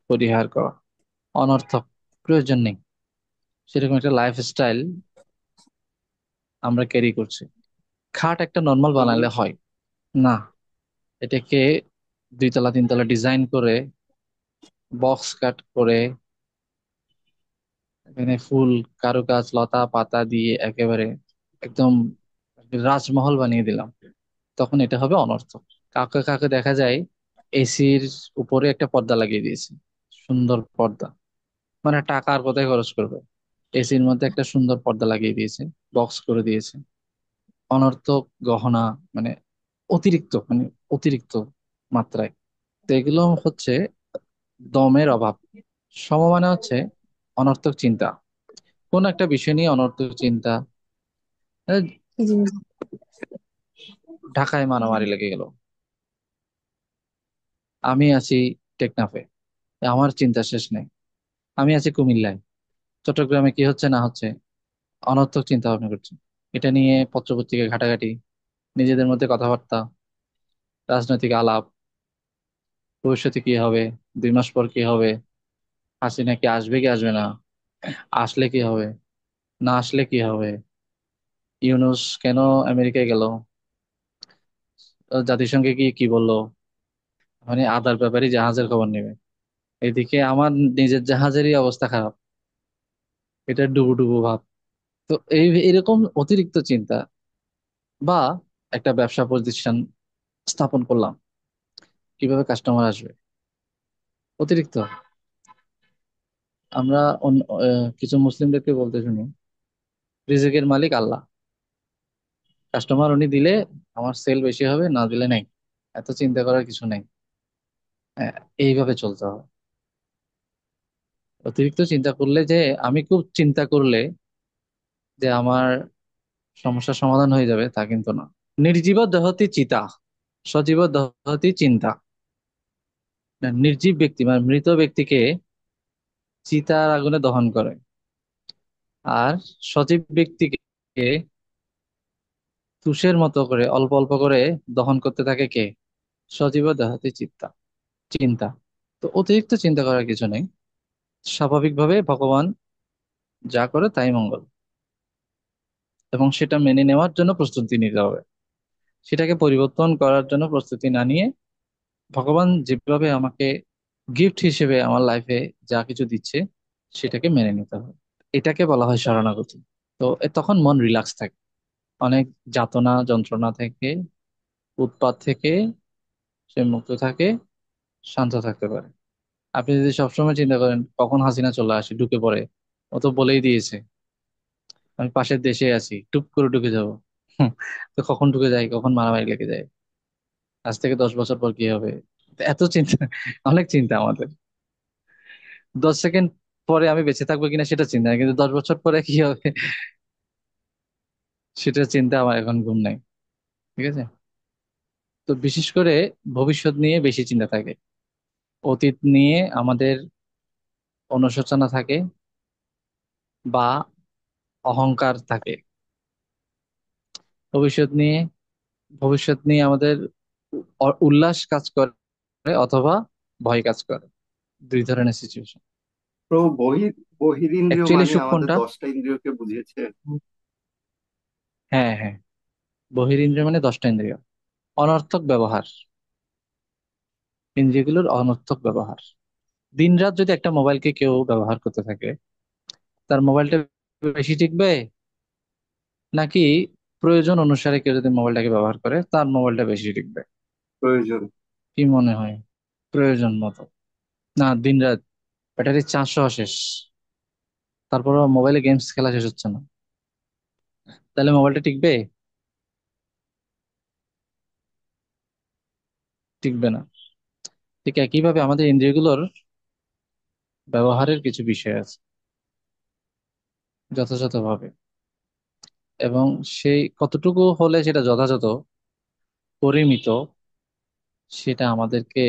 পরিহার করা। অনর্থক, প্রয়োজন নেই সেরকম একটা লাইফস্টাইল আমরা ক্যারি করছি। খাট একটা নর্মাল প্রভু, বানালে হয় না, এটাকে 2 তলা 3 তলা ডিজাইন করে, বক্স কাট করে, এখানে ফুল কারুকাজ লতা পাতা দিয়ে একেবারে একদম রাজমহল বানিয়ে দিলাম, তখন এটা হবে অনর্থক। কাউকে কাউকে দেখা যায় এসির উপরে একটা পর্দা লাগিয়ে দিয়েছে, সুন্দর পর্দা, মানে টাকা আর কোথায় খরচ করবে, এসির মধ্যে একটা সুন্দর পর্দা লাগিয়ে দিয়েছে, বক্স করে দিয়েছে। অনর্থক গহনা, মানে অতিরিক্ত, মানে অতিরিক্ত মাত্রায়। তো এগুলো হচ্ছে দমের অভাব। সম মানে হচ্ছে অনর্থক চিন্তা, কোন একটা বিষয় নিয়ে অনর্থক চিন্তা। এই কি জিনিস? ঢাকায় মারামারি লেগে গেল, আমি আছি টেকনাফে, আমার চিন্তা শেষ নেই। আমি আছি কুমিল্লায়, চট্টগ্রামে কি হচ্ছে না হচ্ছে, অনর্থক চিন্তা ভাবনা করছি। এটা নিয়ে পত্রপত্রিকায় ঘাটাঘাটি, নিজেদের মধ্যে কথাবার্তা, রাজনৈতিক আলাপ, ভবিষ্যতে কি হবে, 2 মাস পর কি হবে, হাসিনা কি আসবে কি আসবে না, আসলে কি হবে, না আসলে কি হবে, ইউনূস কেন আমেরিকায় গেল, জাতিসংঘে কি কি বললো, মানে আদার ব্যাপারে জাহাজের খবর নেবে। এদিকে আমার নিজের জাহাজেরই অবস্থা খারাপ, এটা ডুবু ডুবু ভাব। তো এরকম অতিরিক্ত চিন্তা, বা একটা ব্যবসা প্রতিষ্ঠান স্থাপন করলাম, কিভাবে কাস্টমার আসবে, অতিরিক্ত। আমরা কিছু মুসলিমদেরকে বলতে শুনি রিজিকের মালিক আল্লাহ, কাস্টমার উনি দিলে আমার সেল বেশি হবে, না দিলে নেই, এত চিন্তা করার কিছু নেই। হ্যাঁ, এইভাবে চলতে হবে। অতিরিক্ত চিন্তা করলে যে, আমি খুব চিন্তা করলে যে আমার সমস্যার সমাধান হয়ে যাবে তা কিন্তু না। নির্জীব দহতি চিতা, সজীব দহতি চিন্তা। না, নির্জীব ব্যক্তি মানে মৃত ব্যক্তিকে চিতার আগুনে দহন করে, আর সজীব ব্যক্তিকে তুষের মতো করে অল্প অল্প করে দহন করতে থাকে কে? সজীব দহতি চিত্তা, চিন্তা। তো অতিরিক্ত চিন্তা করার কিছু নেই, স্বাভাবিকভাবে ভগবান যা করে তাই মঙ্গল, এবং সেটা মেনে নেওয়ার জন্য প্রস্তুতি নিতে হবে। সেটাকে পরিবর্তন করার জন্য প্রস্তুতি না নিয়ে, ভগবান যেভাবে আমাকে গিফট হিসেবে আমার লাইফে যা কিছু দিচ্ছে সেটাকে মেনে নিতে হবে। এটাকে বলা হয় শরণাগতি। তো তখন মন রিল্যাক্স থাকে, অনেক যাতনা যন্ত্রণা থেকে, উৎপাত থেকে সে মুক্ত থাকে, শান্ত থাকতে পারে। আপনি যদি সবসময় চিন্তা করেন কখন হাসিনা চলে আসে ঢুকে পড়ে, ও তো বলেই দিয়েছে আমি পাশের দেশে আছি, টুপ করে ঢুকে যাব। তো কখন ঢুকে যায়, কখন মারামারি লেগে যায়, আজ থেকে 10 বছর পর কি হবে, এত চিন্তা, অনেক চিন্তা আমাদের। 10 সেকেন্ড পরে আমি বেঁচে থাকবো কিনা সেটা চিন্তা নেই, কিন্তু 10 বছর পরে কি হবে সেটা চিন্তা আমার এখন ঘুম নাই। ঠিক আছে? তো বিশেষ করে ভবিষ্যৎ নিয়ে বেশি চিন্তা থাকে, অতীত নিয়ে আমাদের অনুশোচনা থাকে, বা অহংকার থাকে। ভবিষ্যৎ নিয়ে, ভবিষ্যৎ নিয়ে আমাদের উল্লাস কাজ করে অথবা ভয় কাজ করে, 2 ধরনের সিচুয়েশন। প্রভু, বহিরিন্দ্রিয় অ্যাকচুয়ালি মানে সুখ আমাদের কোনটা? 10টা ইন্দ্রিয়কে বুঝিয়েছে। হ্যাঁ হ্যাঁ, বহিরিন্দ্রিয় মানে 10টা ইন্দ্রিয়, অনর্থক ব্যবহার, ইন্দ্রিয়গুলোর অনর্থক ব্যবহার। দিনরাত যদি একটা মোবাইলকে কেউ ব্যবহার করতে থাকে, তার মোবাইলটা বেশি টিকবে, নাকি প্রয়োজন অনুসারে কেউ যদি মোবাইলটাকে ব্যবহার করে তার মোবাইলটা বেশি টিকবে? প্রয়োজন। কি মনে হয়? প্রয়োজন মতো। না, দিনরাত ব্যাটারি চার্জ সহ শেষ, তারপরও মোবাইলে গেমস খেলা শেষ হচ্ছে না, তাহলে মোবাইলটা টিকবে? টিকবে না। ঠিক একইভাবে আমাদের ইন্দ্রিয়গুলোর ব্যবহারের কিছু বিষয় আছে যথাযথভাবে, এবং সেই কতটুকু হলে সেটা যথাযথ, পরিমিত, সেটা আমাদেরকে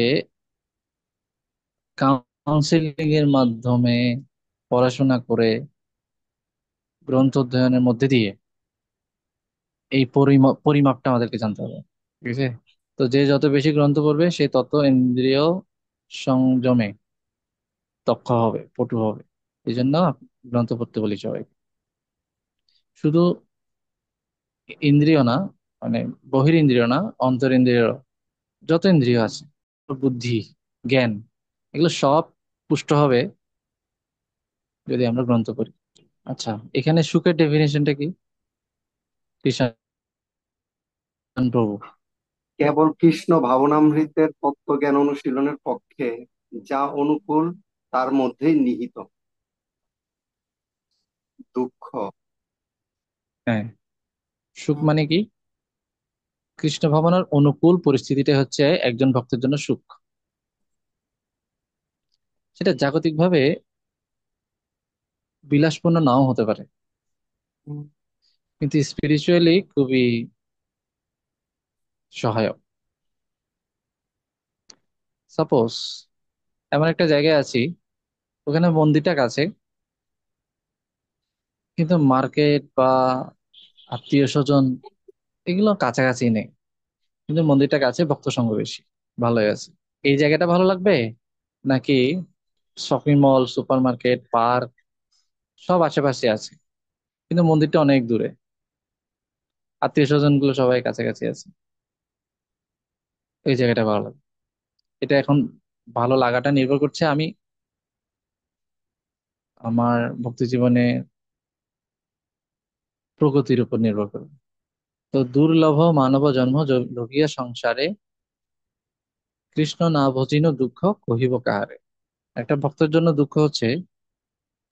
কাউন্সিলিং এর মাধ্যমে পড়াশোনা করে, গ্রন্থ অধ্যয়নের মধ্যে দিয়ে এই পরিমাপটা আমাদেরকে জানতে হবে। ঠিক আছে? তো যে যত বেশি গ্রন্থ পড়বে সে তত ইন্দ্রিয় সংযমে দক্ষ হবে, পটু হবে। এই জন্য গ্রন্থ পড়তে বলি সবাই। শুধু ইন্দ্রিয় না, মানে বহির ইন্দ্রিয় না, অন্তর ইন্দ্রিয়, যত ইন্দ্রিয় আছে, বুদ্ধি, জ্ঞান, এগুলো সব পুষ্ট হবে যদি আমরা গ্রন্থ পড়ি। আচ্ছা, এখানে সুখের ডেফিনেশনটা কি, কৃষাণ প্রভু? কেবল কৃষ্ণ ভাবনামৃতের তত্ত্বজ্ঞান অনুশীলনের পক্ষে যা অনুকূল তার মধ্যেই নিহিত দুঃখ। হ্যাঁ, সুখ মানে কি? কৃষ্ণ ভাবনার অনুকূল পরিস্থিতিটা হচ্ছে একজন ভক্তের জন্য সুখ। সেটা জাগতিকভাবে বিলাসপূর্ণ নাও হতে পারে, কিন্তু স্পিরিচুয়ালি খুবই সহায়ক। সাপোজ এমন একটা জায়গায় আছি, ওখানে মন্দিরটা কাছে, কিন্তু মার্কেট বা আত্মীয় স্বজন এগুলো কাছাকাছি নেই, কিন্তু মন্দিরটা কাছে, ভক্ত সংখ্যা বেশি, ভালোই আছে। এই জায়গাটা ভালো লাগবে, নাকি shopping mall, super market, park সব আশেপাশে আছে, কিন্তু মন্দিরটা অনেক দূরে, আত্মীয় স্বজন গুলো সবাই কাছাকাছি আছে, এই জায়গাটা ভালো লাগে? এটা এখন ভালো লাগাটা নির্ভর করছে আমি আমার ভক্তি জীবনে প্রগতির উপর নির্ভর করে। তো দুর্লভ মানব জন্ম লোভিয়া সংসারে, কৃষ্ণ না ভজিন দুঃখ কহিব কাহারে। একটা ভক্তের জন্য দুঃখ হচ্ছে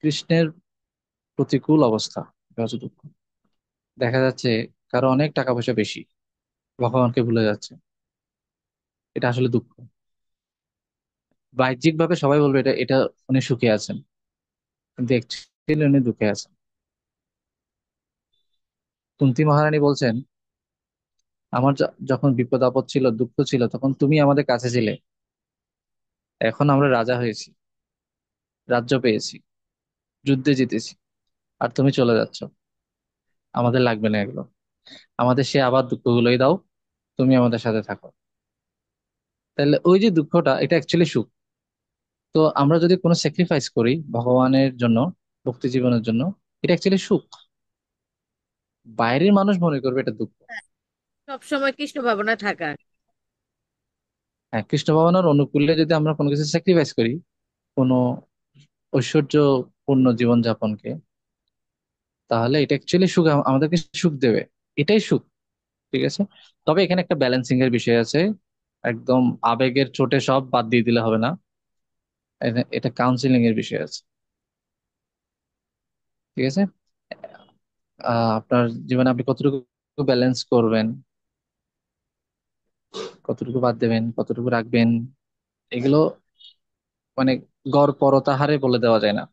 কৃষ্ণের প্রতিকূল অবস্থা, এটা হচ্ছে দুঃখ। দেখা যাচ্ছে কারো অনেক টাকা পয়সা বেশি, ভগবানকে ভুলে যাচ্ছে, এটা আসলে দুঃখ। বাহ্যিক ভাবে সবাই বলবে এটা এটা উনি সুখে আছেন, কিন্তু অ্যাকচুয়ালি উনি দুঃখে আছেন। কুন্তী মহারানী বলছেন, আমার যখন বিপদ আপদ ছিল, দুঃখ ছিল, তখন তুমি আমাদের কাছে ছিলে, এখন আমরা রাজা হয়েছি, রাজ্য পেয়েছি, যুদ্ধে জিতেছি, আর তুমি চলে যাচ্ছ, আমাদের লাগবে না এগুলো, আমাদের সে আবার দুঃখগুলোই দাও, তুমি আমাদের সাথে থাকো। তাহলে ওই যে দুঃখটা, এটা অ্যাকচুয়ালি সুখ। তো আমরা যদি কোনো স্যাক্রিফাইস করি ভগবানের জন্য, ভক্তি জীবনের জন্য, এটা অ্যাকচুয়ালি সুখ। বাইরের মানুষ মনে করবে এটা দুঃখ। সব সময় কৃষ্ণ ভাবনা থাকা। হ্যাঁ, কৃষ্ণ ভগবানের অনুকূলে যদি আমরা কোনো কিছু স্যাক্রিফাইস করি, কোনো ঐশ্বর্যপূর্ণ জীবনযাপনকে, তাহলে এটা অ্যাকচুয়ালি সুখ, আমাদেরকে সুখ দেবে, এটাই সুখ। ঠিক আছে? তবে এখানে একটা ব্যালেন্সিং এর বিষয় আছে, একদম আবেগের চোটে সব বাদ দিয়ে দিলে হবে না, এটা কাউন্সিলিং এর বিষয় আছে। ঠিক আছে? আপনার জীবনে আপনি কতটুকু ব্যালেন্স করবেন, কতটুকু বাদ দেবেন, কতটুকু রাখবেন, এগুলো মানে গড় পরতা হারে বলে দেওয়া যায় না।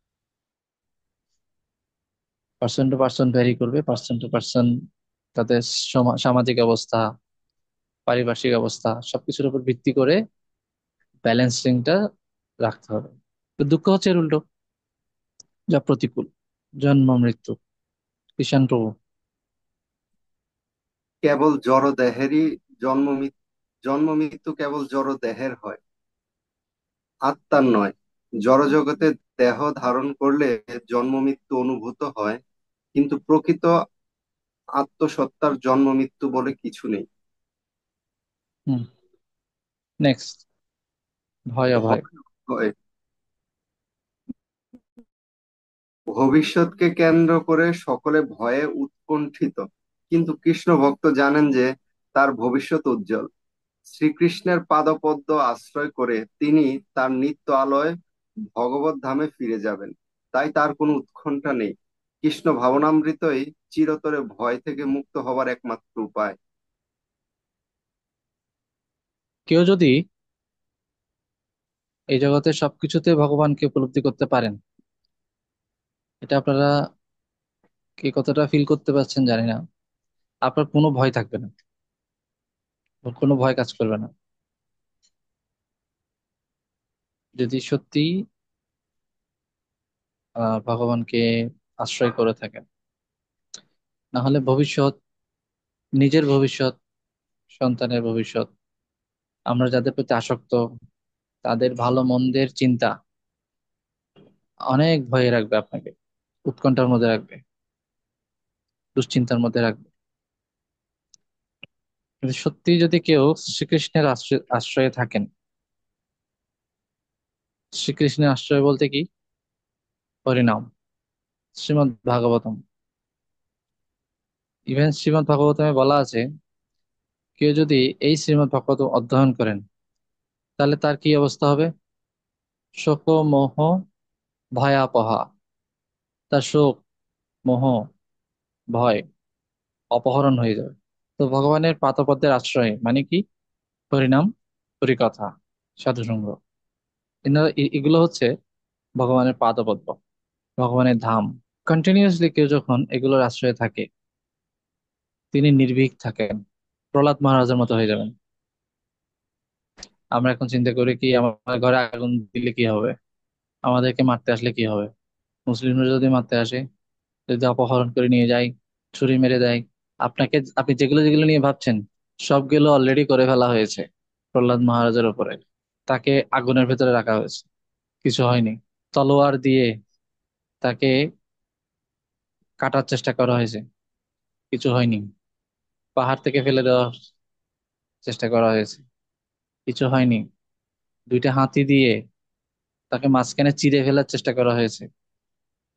পার্সন টু পার্সন ভ্যারি করবে, পার্সন টু পার্সন তাদের সামাজিক অবস্থা, পারিপার্শ্বিক অবস্থা সবকিছুর উপর ভিত্তি করে ব্যালেন্সিংটা রাখতে হবে। তো দুঃখ হচ্ছে এর উল্টো, যা প্রতিকূল, জন্ম মৃত্যু। কৃষাণ প্রভু। কেবল জড় দেহেরই জন্ম মৃত্যু কেবল জড় দেহের হয়, আত্মার নয়। জড় জগতে দেহ ধারণ করলে জন্ম মৃত্যু অনুভূত হয়, কিন্তু প্রকৃত আত্মসত্তার জন্ম মৃত্যু বলে কিছু নেই। হুম। নেক্সট, ভয় অভয়। ভয় হয় ভবিষ্যৎকে কেন্দ্র করে সকলে ভয়ে উৎকণ্ঠিত, কিন্তু কৃষ্ণ ভক্ত জানেন যে তার ভবিষ্যৎ উজ্জ্বল। শ্রীকৃষ্ণের পাদপদ্ম আশ্রয় করে তিনি তার নিত্য আলয় ভগবত ধামে ফিরে যাবেন, তাই তার কোনো উৎকণ্ঠা নেই। কৃষ্ণ ভাবনামৃতই চিরতরে ভয় থেকে মুক্ত হবার একমাত্র উপায়। কেউ যদি এই জগতে সবকিছুতে ভগবানকে উপলব্ধি করতে পারেন, এটা আপনারা কি কতটা ফিল করতে পারছেন জানি না, আপনার কোনো ভয় থাকবে না, কোনো ভয় কাজ করবে না। যদি সত্যি ভগবানকে আশ্রয় করে থাকেন। না হলে ভবিষ্যৎ, নিজের ভবিষ্যৎ, সন্তানের ভবিষ্যৎ, আমরা যাদের প্রতি আসক্ত, তাদের ভালো মন্দের চিন্তা অনেক ভয়ে রাখবে আপনাকে, উৎকণ্ঠার মধ্যে রাখবে, দুশ্চিন্তার মধ্যে রাখবে। কিন্তু সত্যি যদি কেউ শ্রীকৃষ্ণের আশ্রয়ে থাকেন, শ্রীকৃষ্ণের আশ্রয় বলতে কি? হরিনাম, শ্রীমদ্ ভাগবতম। ইভেন শ্রীমদ্ ভাগবতমে বলা আছে, কেউ যদি এই শ্রীমদ্ ভাগবতম অধ্যয়ন করেন, তাহলে তার কি অবস্থা হবে? শোক, মোহ, ভয়াপহা, তার শোক, মোহ, ভয় অপহরণ হয়ে যাবে। তো ভগবানের পাদপদ্মের আশ্রয় মানে কি? হরিনাম, হরিকথা, সাধুসঙ্গ। এগুলো হচ্ছে ভগবানের পাদপদ্ম, ভগবানের ধাম। কন্টিনিউয়াসলি কেউ যখন এগুলোর আশ্রয়ে থাকে, তিনি নির্ভীক থাকেন, প্রহ্লাদ মহারাজের মতো হয়ে যাবেন। আমরা এখন চিন্তা করি কি, আমার ঘরে আগুন দিলে কি হবে, আমাদেরকে মারতে আসলে কি হবে, মুসলিমরা যদি মারতে আসে, যদি অপহরণ করে নিয়ে যায়, ছুরি মেরে দেয়, আপনি যেগুলো যেগুলো নিয়ে ভাবছেন, সবগুলো অলরেডি করে ফেলা হয়েছে প্রহ্লাদ মহারাজের উপরে। তাকে আগুনের ভেতরে রাখা হয়েছে, কিছু হয়নি। তলোয়ার দিয়ে তাকে কাটার চেষ্টা করা হয়েছে, কিছু হয়নি। পাহাড় থেকে ফেলে দেওয়ার চেষ্টা করা হয়েছে, কিছু হয়নি। দুইটা হাতি দিয়ে তাকে মাঝখানে চিড়ে ফেলার চেষ্টা করা হয়েছে,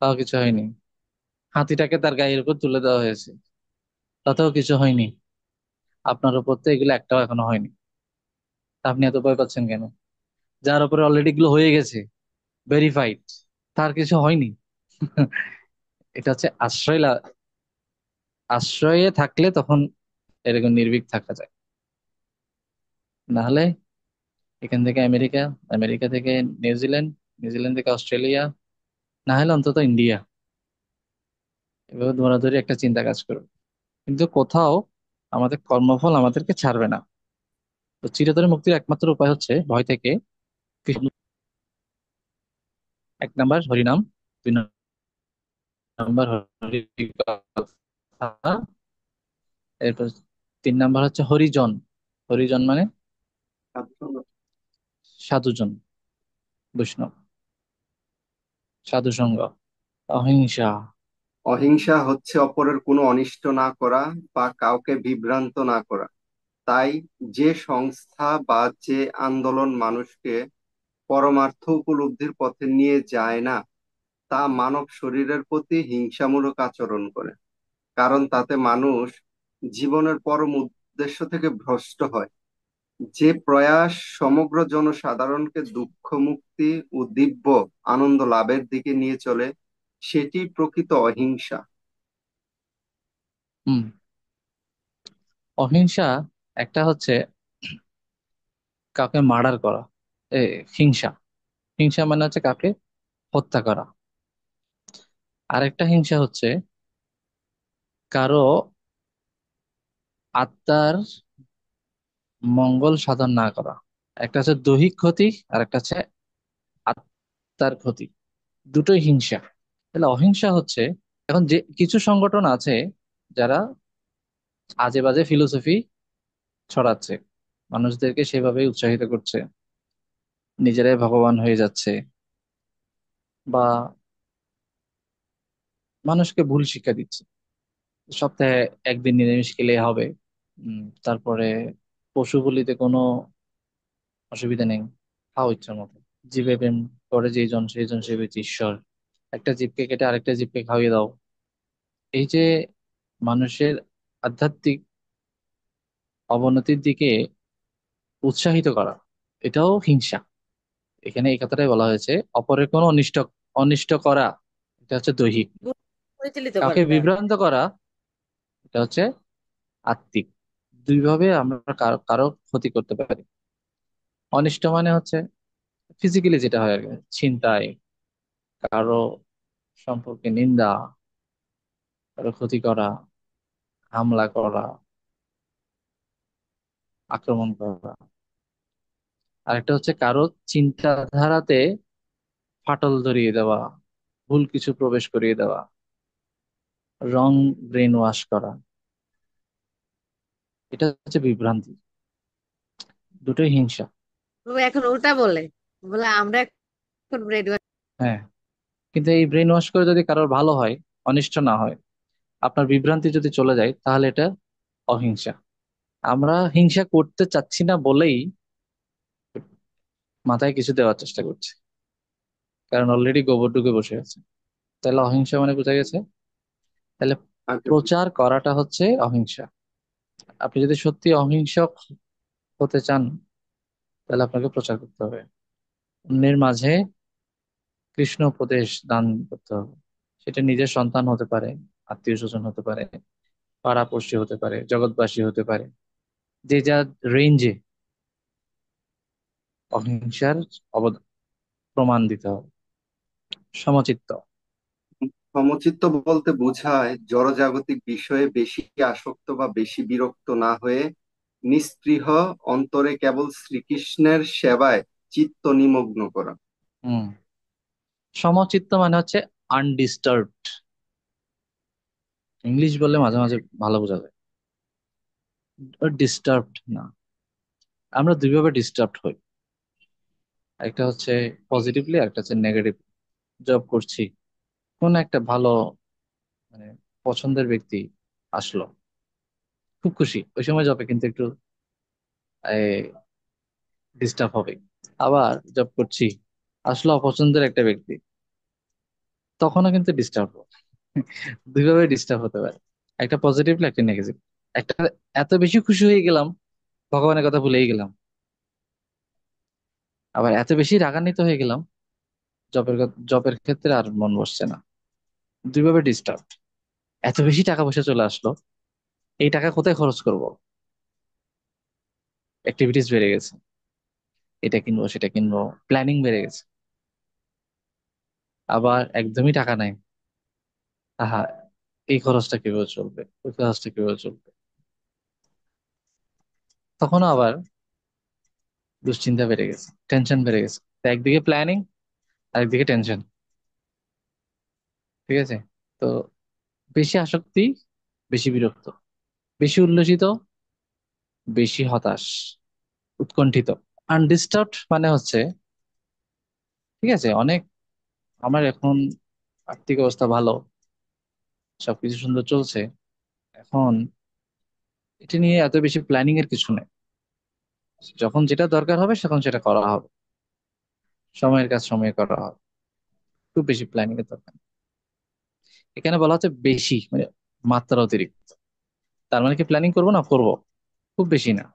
তাও কিছু হয়নি। হাতিটাকে তার গায়ের উপর তুলে দেওয়া হয়েছে, তাতেও কিছু হয়নি। আপনার উপর তো এগুলো একটাও এখনো হয়নি, তা আপনি এত ভয় পাচ্ছেন কেন? যার উপরে অলরেডি এগুলো হয়ে গেছে, ভেরিফাইড, তার কিছু হয়নি। এটা হচ্ছে আশ্রয়ে থাকলে তখন এরকম নির্ভীক থাকা যায়। না হলে এখান থেকে আমেরিকা, আমেরিকা থেকে নিউজিল্যান্ড, নিউজিল্যান্ড থেকে অস্ট্রেলিয়া, না হলে অন্তত ইন্ডিয়া, এভাবে ধরাধরি একটা চিন্তা কাজ করবে। কিন্তু কোথাও আমাদের কর্মফল আমাদেরকে ছাড়বে না। তো চিরতরে মুক্তির একমাত্র উপায় হচ্ছে ভয় থেকে কৃষ্ণ। এক নাম্বার হরিনাম, দুই নাম্বার হরি কথা, এরপর তিন নাম্বার হচ্ছে হরিজন। হরিজন মানে সাধুজন, বৈষ্ণব, সাধুসঙ্গ, অহিংসা। অহিংসা হচ্ছে অপরের কোনো অনিষ্ট না করা বা কাউকে বিভ্রান্ত না করা। তাই যে সংস্থা বা যে আন্দোলন মানুষকে পরমার্থ উপলব্ধির পথে নিয়ে যায় না, তা মানব শরীরের প্রতি হিংসামূলক আচরণ করে। কারণ তাতে মানুষ জীবনের পরম উদ্দেশ্য থেকে ভ্রষ্ট হয়। যে প্রয়াস সমগ্র জনসাধারণকে দুঃখ মুক্তি ও দিব্য আনন্দ লাভের দিকে নিয়ে চলে, সেটি প্রকৃত অহিংসা। হুম। অহিংসা একটা হচ্ছে কাউকে মার্ডার করা, এ হিংসা। হিংসা মানে হচ্ছে কাউকে হত্যা করা। আরেকটা হিংসা হচ্ছে কারো আত্মার মঙ্গল সাধন না করা। একটা হচ্ছে দৈহিক ক্ষতি, আর একটা হচ্ছে আত্মার ক্ষতি। দুটোই হিংসা। তাহলে অহিংসা হচ্ছে, এখন যে কিছু সংগঠন আছে যারা আজে বাজে ফিলোসফি ছড়াচ্ছে, মানুষদেরকে সেভাবে উৎসাহিত করছে, নিজেরাই ভগবান হয়ে যাচ্ছে, বা মানুষকে ভুল শিক্ষা দিচ্ছে। সপ্তাহে একদিন নিরামিষ খেলে হবে, তারপরে পশু বলিতে কোনো অসুবিধা নেই, খাও ইচ্ছার মতো, জীবে প্রেম করে যেজন সেইজন সে হচ্ছে ঈশ্বর, একটা জীবকে কেটে আরেকটা জীবকে খাইয়ে দাও। এই যে মানুষের আধ্যাত্মিক অবনতির দিকে উৎসাহিত করা, এটাও হিংসা। এখানে এই কথাটাই বলা হয়েছে, অপরের কোনো অনিষ্ট অনিষ্ট করা, এটা হচ্ছে দৈহিক। পরিচালিত কাউকে করা। বিভ্রান্ত করা, এটা হচ্ছে আত্মিক। দুইভাবে আমরা কারো কারো ক্ষতি করতে পারি। অনিষ্ট মানে হচ্ছে ফিজিক্যালি যেটা হয় আর কি, ছিনতাই, কারো সম্পর্কে নিন্দা, কারো ক্ষতি করা, হামলা করা, আক্রমণ করা। আরেকটা হচ্ছে কারো চিন্তাধারাতে ফাটল ধরিয়ে দেওয়া, ভুল কিছু প্রবেশ করিয়ে দেওয়া, রং ব্রেন ওয়াশ করা, এটা হচ্ছে বিভ্রান্তি। দুটোই হিংসা। ও এখন উল্টা বলে, বলে আমরা এখন ব্রেড। হ্যাঁ, কিন্তু এই ব্রেন ওয়াশ করে যদি কারোর ভালো হয়, অনিষ্ট না হয়, আপনার বিভ্রান্তি যদি চলে যায়, তাহলে এটা অহিংসা। আমরা হিংসা করতে চাচ্ছি না বলেই মাথায় কিছু দেওয়ার চেষ্টা করছি, কারণ অলরেডি গোবর ঢুকে বসে আছে। তাহলে অহিংসা মানে বোঝা গেছে। তাহলে আজ্ঞে প্রভু। প্রচার করাটা হচ্ছে অহিংসা। আপনি যদি সত্যি অহিংসক হতে চান, তাহলে আপনাকে প্রচার করতে হবে, অন্যের মাঝে কৃষ্ণ উপদেশ দান করতে হবে। সেটা নিজের সন্তান হতে পারে, আত্মীয় স্বজন হতে পারে, পাড়াপড়শি হতে পারে, জগৎবাসী হতে পারে, যে যা রেঞ্জে অহিংসার অবদান প্রমাণ দিতে হবে। সমচিত্ত। সমচিত্ত বলতে বোঝায় জড়জাগতিক বিষয়ে বেশি আসক্ত বা বেশি বিরক্ত না হয়ে নিস্পৃহ অন্তরে কেবল শ্রীকৃষ্ণের সেবায় চিত্ত নিমগ্ন করা। হুম। সমচিত্ত মানে হচ্ছে আনডিস্টার্বড। ইংলিশ বললে মাঝে মাঝে ভালো বোঝা যায়, ডিস্টার্বড না। আমরা দুইভাবে ডিস্টার্বড হই, একটা হচ্ছে পজিটিভলি, আর একটা হচ্ছে নেগেটিভ। জব করছি, কোন একটা ভালো মানে পছন্দের ব্যক্তি আসলো, খুব খুশি, ওই সময় জবে কিন্তু একটু ডিস্টার্ব হবে। আবার জব করছি, আসলো অপছন্দের একটা ব্যক্তি, তখনও কিন্তু ডিস্টার্ব হবে। দুইভাবে ডিস্টার্ব হতে পারে, একটা পজিটিভলি, একটা নেগেটিভ। একটা এত বেশি খুশি হয়ে গেলাম, ভগবানের কথা ভুলেই গেলাম। আবার এত বেশি রাগান্বিত হয়ে গেলাম, জবের ক্ষেত্রে আর মন বসছে না। দুইভাবে ডিস্টার্ব। এত বেশি টাকা পয়সা চলে আসলো, এই টাকা কোথায় খরচ করব? অ্যাক্টিভিটিস বেড়ে গেছে, এটা কিনবো সেটা কিনবো, প্ল্যানিং বেড়ে গেছে। আবার একদমই টাকা নাই, আহা, এই খরচটা কিভাবে চলবে, ওই খরচটা কিভাবে চলবে, তখনও আবার দুশ্চিন্তা বেড়ে গেছে, টেনশন বেড়ে গেছে। তো একদিকে প্ল্যানিং, আরেকদিকে টেনশন। ঠিক আছে? তো বেশি আসক্তি, বেশি বিরক্ত, বেশি উল্লসিত, বেশি হতাশ, উৎকণ্ঠিত। আনডিস্টার্বড মানে হচ্ছে, ঠিক আছে, অনেক, আমার এখন আর্থিক অবস্থা ভালো, সবকিছু সুন্দর চলছে, এখন এটা নিয়ে এত বেশি প্ল্যানিং এর কিছু নেই। যখন যেটা দরকার হবে তখন সেটা করা হবে, সময়ের কাজ সময়ে করা হবে, খুব বেশি প্ল্যানিং এর দরকার নেই। এখানে বলা হচ্ছে বেশি মানে মাত্রা অতিরিক্ত। তার মানে কি প্ল্যানিং করবো না, করবো, খুব বেশি না।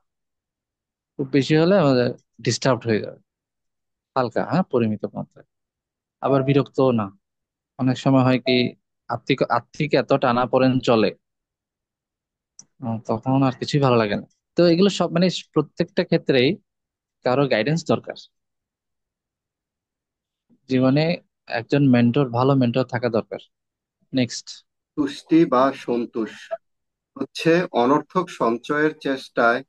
খুব বেশি হলে আমাদের ডিস্টার্বড হয়ে যাবে। হালকা, হ্যাঁ, পরিমিত মাত্রায়। আবার বিরক্তও না। অনেক সময় হয় কি, আর্থিক আর্থিক এত টানাপোড়েন চলে, তখন আর কিছুই ভালো লাগে না। তো এগুলো সব মানে প্রত্যেকটা ক্ষেত্রেই কারো গাইডেন্স দরকার। জীবনে একজন মেন্টর, ভালো মেন্টর থাকা দরকার। নেক্সট। তুষ্টি বা সন্তোষ হচ্ছে অনর্থক সঞ্চয়ের চেষ্টায়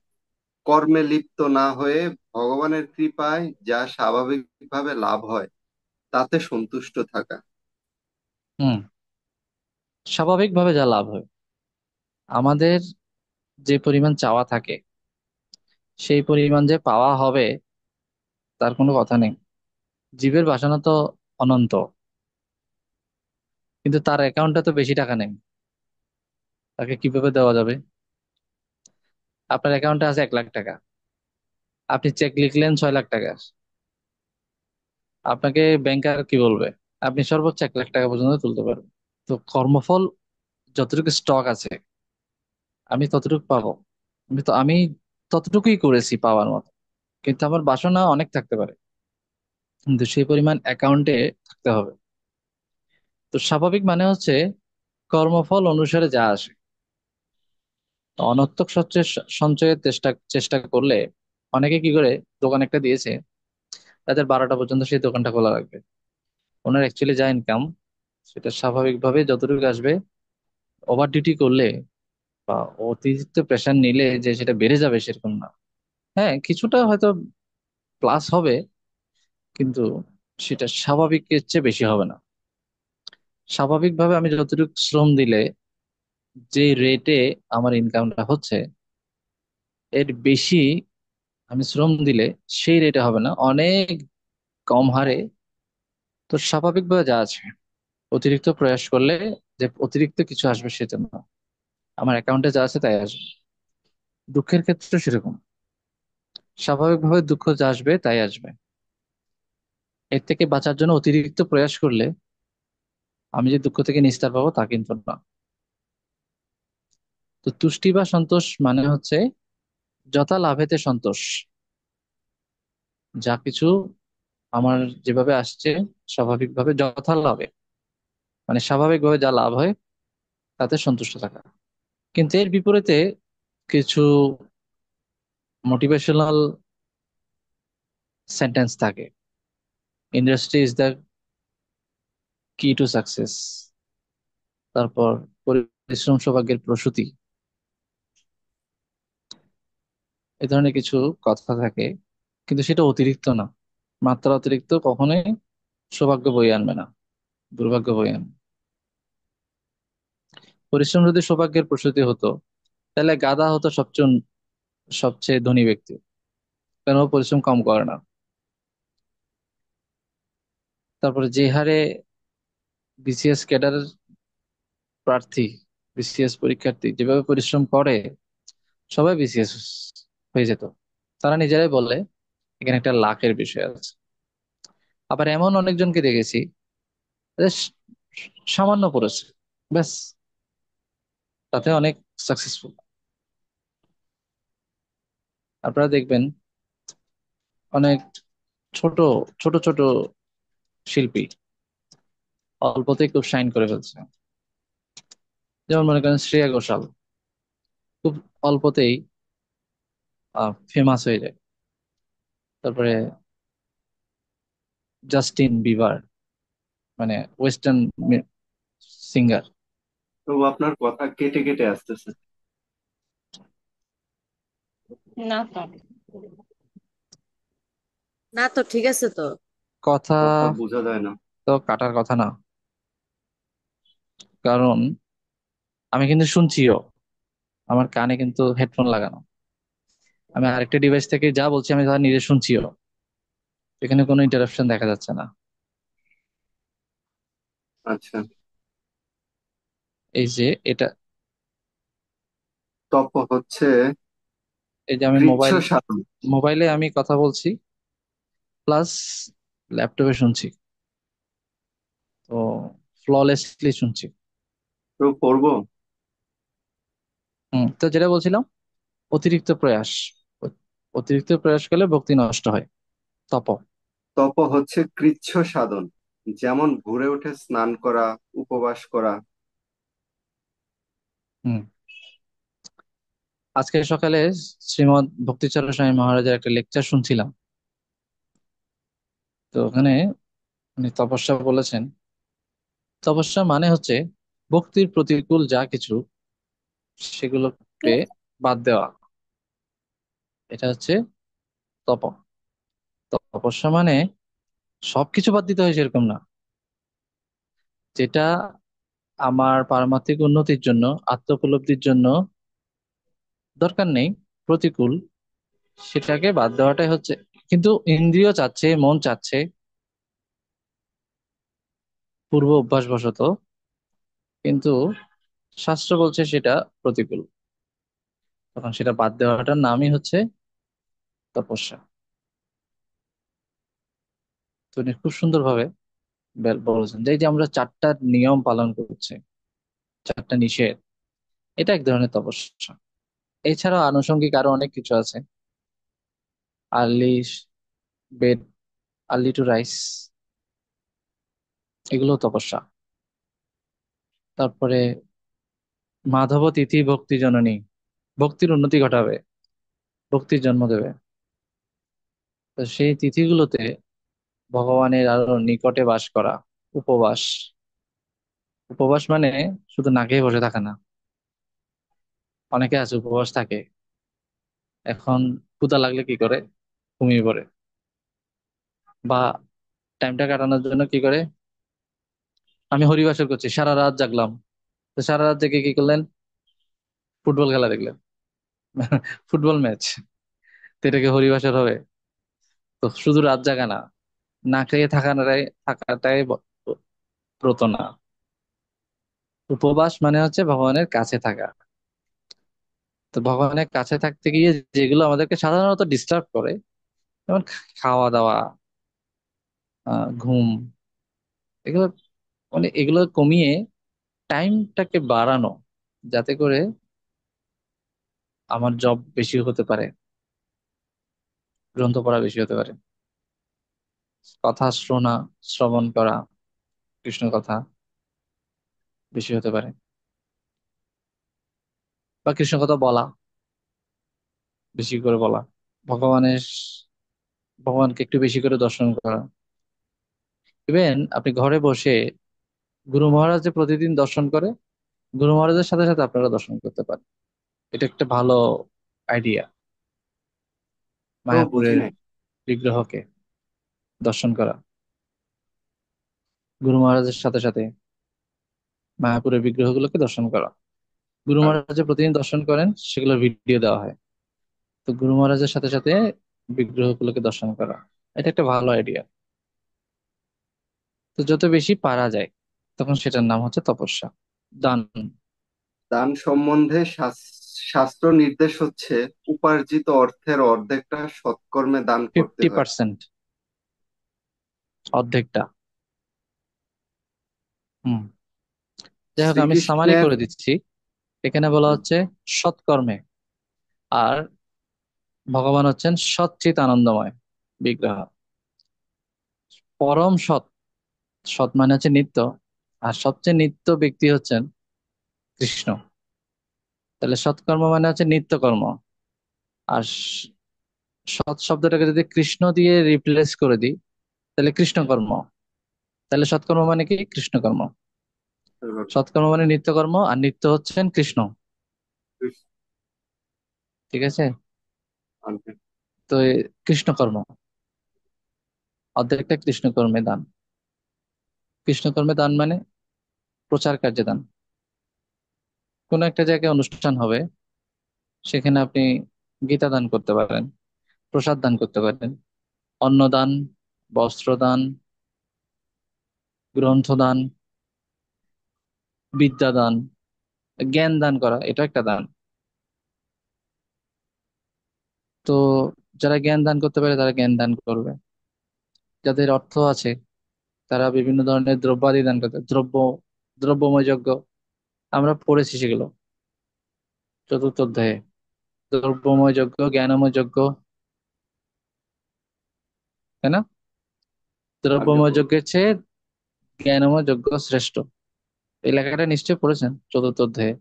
কর্মে লিপ্ত না হয়ে ভগবানের কৃপায় যা স্বাভাবিকভাবে লাভ হয় তাতে সন্তুষ্ট থাকা। হুম। স্বাভাবিকভাবে যা লাভ হয়, আমাদের যে পরিমাণ চাওয়া থাকে, সেই পরিমাণ যে পাওয়া হবে তার কোনো কথা নেই। জীবের বাসনা তো অনন্ত, কিন্তু তার অ্যাকাউন্টে তো বেশি টাকা নেই, তাকে কিভাবে দেওয়া যাবে? আপনার অ্যাকাউন্টে আছে 1 লাখ টাকা, আপনি চেক লিখলেন 6 লাখ টাকা, আপনাকে ব্যাংকার কি বলবে? আপনি সর্বোচ্চ 1 লাখ টাকা পর্যন্ত তুলতে পারবেন। তো কর্মফল যতটুকু স্টক আছে, আমি ততটুকু পাবো। আমি ততটুকুই করেছি পাওয়ার মতো, কিন্তু আমার বাসনা অনেক থাকতে পারে, কিন্তু সেই পরিমাণ অ্যাকাউন্টে থাকতে হবে। তো স্বাভাবিক মানে হচ্ছে কর্মফল অনুসারে যা আসে। তো অনর্থক সঞ্চয়ের চেষ্টা চেষ্টা করলে, অনেকে কি করে, দোকান একটা দিয়েছে, তাদের 12টা পর্যন্ত সেই দোকানটা খোলা রাখবে। ওনার অ্যাকচুয়ালি যা ইনকাম, সেটা স্বাভাবিকভাবে যতটুকু আসবে। ওভার ডিউটি করলে বা অতিরিক্ত প্রেশার নিলে যে সেটা বেড়ে যাবে সেরকম না। হ্যাঁ, কিছুটা হয়তো প্লাস হবে, কিন্তু সেটা স্বাভাবিকের চেয়ে বেশি হবে না। স্বাভাবিকভাবে আমি যতটুকু শ্রম দিলে যে রেটে আমার ইনকামটা হচ্ছে, এর বেশি আমি শ্রম দিলে সেই রেটে হবে না, অনেক কম হারে। তো স্বাভাবিকভাবে যা আছে, অতিরিক্ত প্রয়াস করলে যে অতিরিক্ত কিছু আসবে সেটা না, আমার অ্যাকাউন্টে যা আছে তাই আসবে। দুঃখের ক্ষেত্রে সেরকম, স্বাভাবিকভাবে দুঃখ যা আসবে তাই আসবে। এর থেকে বাঁচার জন্য অতিরিক্ত প্রয়াস করলে আমি যে দুঃখ থেকে নিস্তার পাবো তা কিন্তু না। তো তুষ্টি বা সন্তোষ মানে হচ্ছে যথা লাভেতে সন্তোষ। যা কিছু আমার যেভাবে আসছে, স্বাভাবিকভাবে যথা লাভে, মানে স্বাভাবিকভাবে যা লাভ হয় তাতে সন্তুষ্ট থাকা। কিন্তু এর বিপরীতে কিছু মোটিভেশনাল সেন্টেন্স থাকে: ইন্ডাস্ট্রি ইজ দ্য কি টু সাকসেস। তারপর পরিশ্রম সৌভাগ্যের প্রসূতি। এ ধরনের কিছু কথা থাকে, কিন্তু সেটা অতিরিক্ত না। মাত্রা অতিরিক্ত কখনোই সৌভাগ্য বয়ে আনবে না, দুর্ভাগ্য বয়ে আনবে। পরিশ্রম যদি সৌভাগ্যের প্রসূতি হতো, তাহলে গাধা হতো সবচেয়ে ধনী ব্যক্তি, কেন ও পরিশ্রম কম করে না। তারপরে যে হারে বিসিএস ক্যাডার প্রার্থী, বিসিএস পরীক্ষার্থী যেভাবে পরিশ্রম করে, সবাই বিসিএস হয়ে যেত। তারা নিজেরাই বলে এখানে একটা লাখের বিষয় আছে। আবার এমন অনেকজনকে দেখেছি যে সামান্য পড়েছে, ব্যাস, তাতে অনেক সাকসেসফুল। আপনারা দেখবেন অনেক ছোট ছোট ছোট শিল্পী অল্পতেই খুব শাইন করে ফেলছে। যেমন মনে করেন শ্রেয়া ঘোষাল, খুব অল্পতেই ফেমাস হয়ে যায়। তারপরে জাস্টিন বিবার, মানে ওয়েস্টার্ন সিঙ্গার। তো আপনার কথা কেটে কেটে আসতেছে। না তো। না তো, ঠিক আছে তো। কথা কথা বোঝা যায় না। তো কাটার কথা না, কারণ আমি কিন্তু শুনছিও, আমার কানে কিন্তু হেডফোন লাগানো। আমি আরেকটা ডিভাইস থেকে যা বলছি আমি তা নিজে শুনছিও, এখানে কোনো ইন্টারাপশন দেখা যাচ্ছে না। আচ্ছা। এই যে এটা, তপ হচ্ছে এই যে আমি কৃচ্ছ মোবাইল, সাধন। মোবাইলে আমি কথা বলছি প্লাস ল্যাপটপে শুনছি, তো ফ্ললেসলি শুনছি। তো পড়বো। তো যেটা বলছিলাম, অতিরিক্ত প্রয়াস, অ- অতিরিক্ত প্রয়াস করলে ভক্তি নষ্ট হয়। তপ। তপ হচ্ছে কৃচ্ছ সাধন, যেমন ভোরে উঠে স্নান করা, উপবাস করা। হুম। আজকে সকালে শ্রীমৎ ভক্তিচরণ স্বামী মহারাজের একটা লেকচার শুনছিলাম। তো ওখানে উনি তপস্যা বলেছেন, তপস্যা মানে হচ্ছে ভক্তির প্রতিকূল যা কিছু সেগুলোকে বাদ দেওয়া, এটা হচ্ছে তপ। তপস্যা মানে সবকিছু বাদ দিতে হয় সেরকম না, যেটা আমার পারমার্থিক উন্নতির জন্য, আত্ম উপলব্ধির জন্য দরকার নেই, প্রতিকূল, সেটাকে বাদ দেওয়াটাই হচ্ছে। কিন্তু ইন্দ্রিয় চাচ্ছে, মন চাচ্ছে পূর্ব অভ্যাসবশত, কিন্তু শাস্ত্র বলছে সেটা প্রতিকূল, তখন সেটা বাদ দেওয়াটার নামই হচ্ছে তপস্যা। তো উনি খুব সুন্দরভাবে বলেছেন যে এই যে আমরা চারটা নিয়ম পালন করছি, চারটা নিষেধ, এটা এক ধরনের তপস্যা। এছাড়াও আনুষঙ্গিক আরো অনেক কিছু আছে: early bed, early two rice, এগুলো তপস্যা। তারপরে মাধব তিথি ভক্তি জননী, ভক্তির উন্নতি ঘটাবে, ভক্তির জন্ম দেবে। তো সেই তিথিগুলোতে ভগবানের আরো নিকটে বাস করা, উপবাস। উপবাস মানে শুধু না খেয়ে বসে থাকা না। অনেকে আছে উপবাস থাকে, এখন ক্ষুধা লাগলে কি করে, ঘুমিয়ে পড়ে, বা টাইমটা কাটানোর জন্য কি করে, আমি হরিবাসর করছি, সারা রাত জাগলাম, তো সারা রাত জেগে কি করলেন? ফুটবল খেলা দেখলেন। Football match. তো এটাকে হরিবাসর হবে? তো শুধু রাত জাগা না, না খেয়ে থাকাটাই ব্রত না। উপবাস মানে হচ্ছে ভগবানের কাছে থাকা। তো ভগবানের কাছে থাকতে গিয়ে যেগুলো আমাদেরকে সাধারণত ডিস্টার্ব করে, যেমন খাওয়া দাওয়া, ঘুম, এগুলো, মানে এগুলো কমিয়ে টাইমটাকে বাড়ানো, যাতে করে আমার জব বেশি হতে পারে, গ্রন্থ পড়া বেশি হতে পারে, কথা শ্রবণ করা, কৃষ্ণ কথা বেশি হতে পারে, বা কৃষ্ণ কথা বলা, বেশি করে বলা, ভগবানের ভগবানকে একটু বেশি করে দর্শন করা। ইভেন আপনি ঘরে বসে গুরু মহারাজ যে প্রতিদিন দর্শন করে, গুরু মহারাজের সাথে সাথে আপনারা দর্শন করতে পারেন। এটা একটা ভালো আইডিয়া, তো বুঝি মায়াপুরের নাই। বিগ্রহকে দর্শন করা, গুরু মহারাজের সাথে সাথে মায়াপুরের বিগ্রহগুলোকে দর্শন করা। গুরু আর মহারাজ যে প্রতিদিন দর্শন করেন সেগুলোর ভিডিও দেওয়া হয়, তো গুরু মহারাজের সাথে সাথে বিগ্রহগুলোকে দর্শন করা, এটা একটা ভালো আইডিয়া। তো যত বেশি পারা যায়, তখন সেটার নাম হচ্ছে তপস্যা, দান। দান সম্বন্ধে শাস্ত্র নির্দেশ হচ্ছে উপার্জিত অর্থের অর্ধেকটা সৎকর্মে দান করতে ফিফটি হয়। পার্সেন্ট অর্ধেকটা। হুম। যাই হোক, আমি সামারি শ্রীকৃষ্ণের করে দিচ্ছি। এখানে বলা হচ্ছে সৎকর্মে, আর ভগবান হচ্ছেন সচ্চিত আনন্দময় বিগ্রহ, পরম সৎ। সৎ মানে হচ্ছে নিত্য, আর সবচেয়ে নিত্য ব্যক্তি হচ্ছেন কৃষ্ণ। তাহলে সৎকর্ম মানে হচ্ছে নিত্যকর্ম। আর সৎ শব্দটাকে যদি কৃষ্ণ দিয়ে রিপ্লেস করে দিই, তাহলে কৃষ্ণকর্ম। তাহলে সৎকর্ম মানে কি? কৃষ্ণকর্ম। সৎকর্ম মানে নিত্যকর্ম, আর নিত্য হচ্ছেন কৃষ্ণ। ঠিক আছে? তো কৃষ্ণকর্ম, অর্ধেকটা কৃষ্ণকর্মে দান। কৃষ্ণকর্মে দান মানে প্রচার কার্যে দান। কোন একটা জায়গায় অনুষ্ঠান হবে, সেখানে আপনি গীতা দান করতে পারেন, প্রসাদ দান করতে পারেন, অন্নদান, বস্ত্রদান, গ্রন্থদান, বিদ্যাদান, জ্ঞান দান করা, এটা একটা দান। তো যারা জ্ঞান দান করতে পারে তারা জ্ঞান দান করবে। যাদের অর্থ আছে তারা বিভিন্ন ধরনের দ্রব্যাদি দান করতে, দ্রব্যময় যজ্ঞ, আমরা পড়েছি সেগুলো চতুর্থ অধ্যায়ে। দ্রব্যময় যজ্ঞ, জ্ঞানময় যজ্ঞ, তাই না? আজ্ঞা দ্রব্যময় প্রভু। যজ্ঞের চেয়ে জ্ঞানময় যজ্ঞ শ্রেষ্ঠ। এই লেখাটা নিশ্চয়ই পড়েছেন চতুর্থ অধ্যায়ে।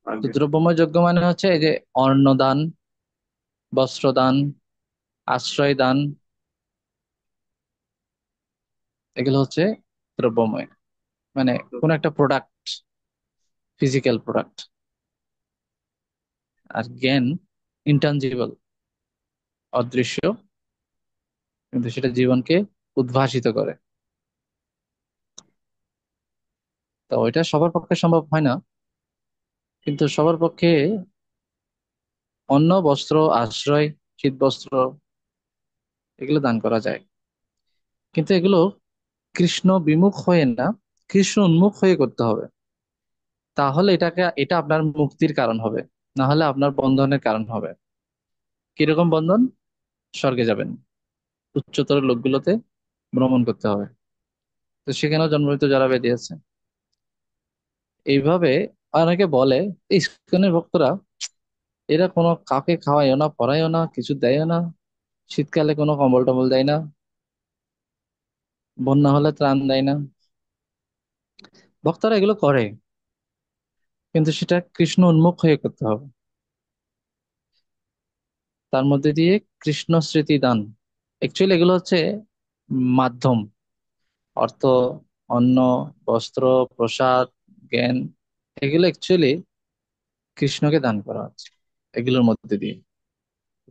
তো আজ্ঞা। দ্রব্যময় যজ্ঞ মানে হচ্ছে এই যে অন্নদান, বস্ত্রদান, আশ্রয় দান, এগুলো হচ্ছে দ্রব্যময়, মানে কোন একটা প্রোডাক্ট, ফিজিক্যাল প্রোডাক্ট। আর জ্ঞান ইনটানজিবল, অদৃশ্য, কিন্তু সেটা জীবনকে উদ্ভাসিত করে। তো ওইটা সবার পক্ষে সম্ভব হয় না, কিন্তু সবার পক্ষে অন্ন, বস্ত্র, আশ্রয়, শীত বস্ত্র, এগুলো দান করা যায়। কিন্তু এগুলো কৃষ্ণ বিমুখ হয়ে না, কৃষ্ণ উন্মুখ হয়ে করতে হবে। তাহলে এটা আপনার মুক্তির কারণ হবে, না হলে আপনার বন্ধনের কারণ হবে। কিরকম বন্ধন? স্বর্গে যাবেন, উচ্চতর লোকগুলোতে ভ্রমণ করতে হবে। তো সেখানেও জন্ম মৃত্যু যারা বেঁধে আছে। এইভাবে অনেকে বলে, এই ইস্কনের ভক্তরা, এরা কোনো কাউকে খাওয়ায়ও না, পড়ায়ও না, কিছু দেয়ও না, শীতকালে কোনো কম্বল টম্বল দেয় না, বন্যা হলে ত্রাণ দেয় না। ভক্তরা এগুলো করে, কিন্তু সেটা কৃষ্ণ উন্মুখ হয়ে করতে হবে। তার মধ্যে দিয়ে কৃষ্ণ স্মৃতি দান, অ্যাকচুয়ালি এগুলো হচ্ছে মাধ্যম। অর্থ, অন্ন, বস্ত্র, প্রসাদ, জ্ঞান, এগুলো অ্যাকচুয়ালি কৃষ্ণকে দান করা হচ্ছে এগুলোর মধ্যে দিয়ে।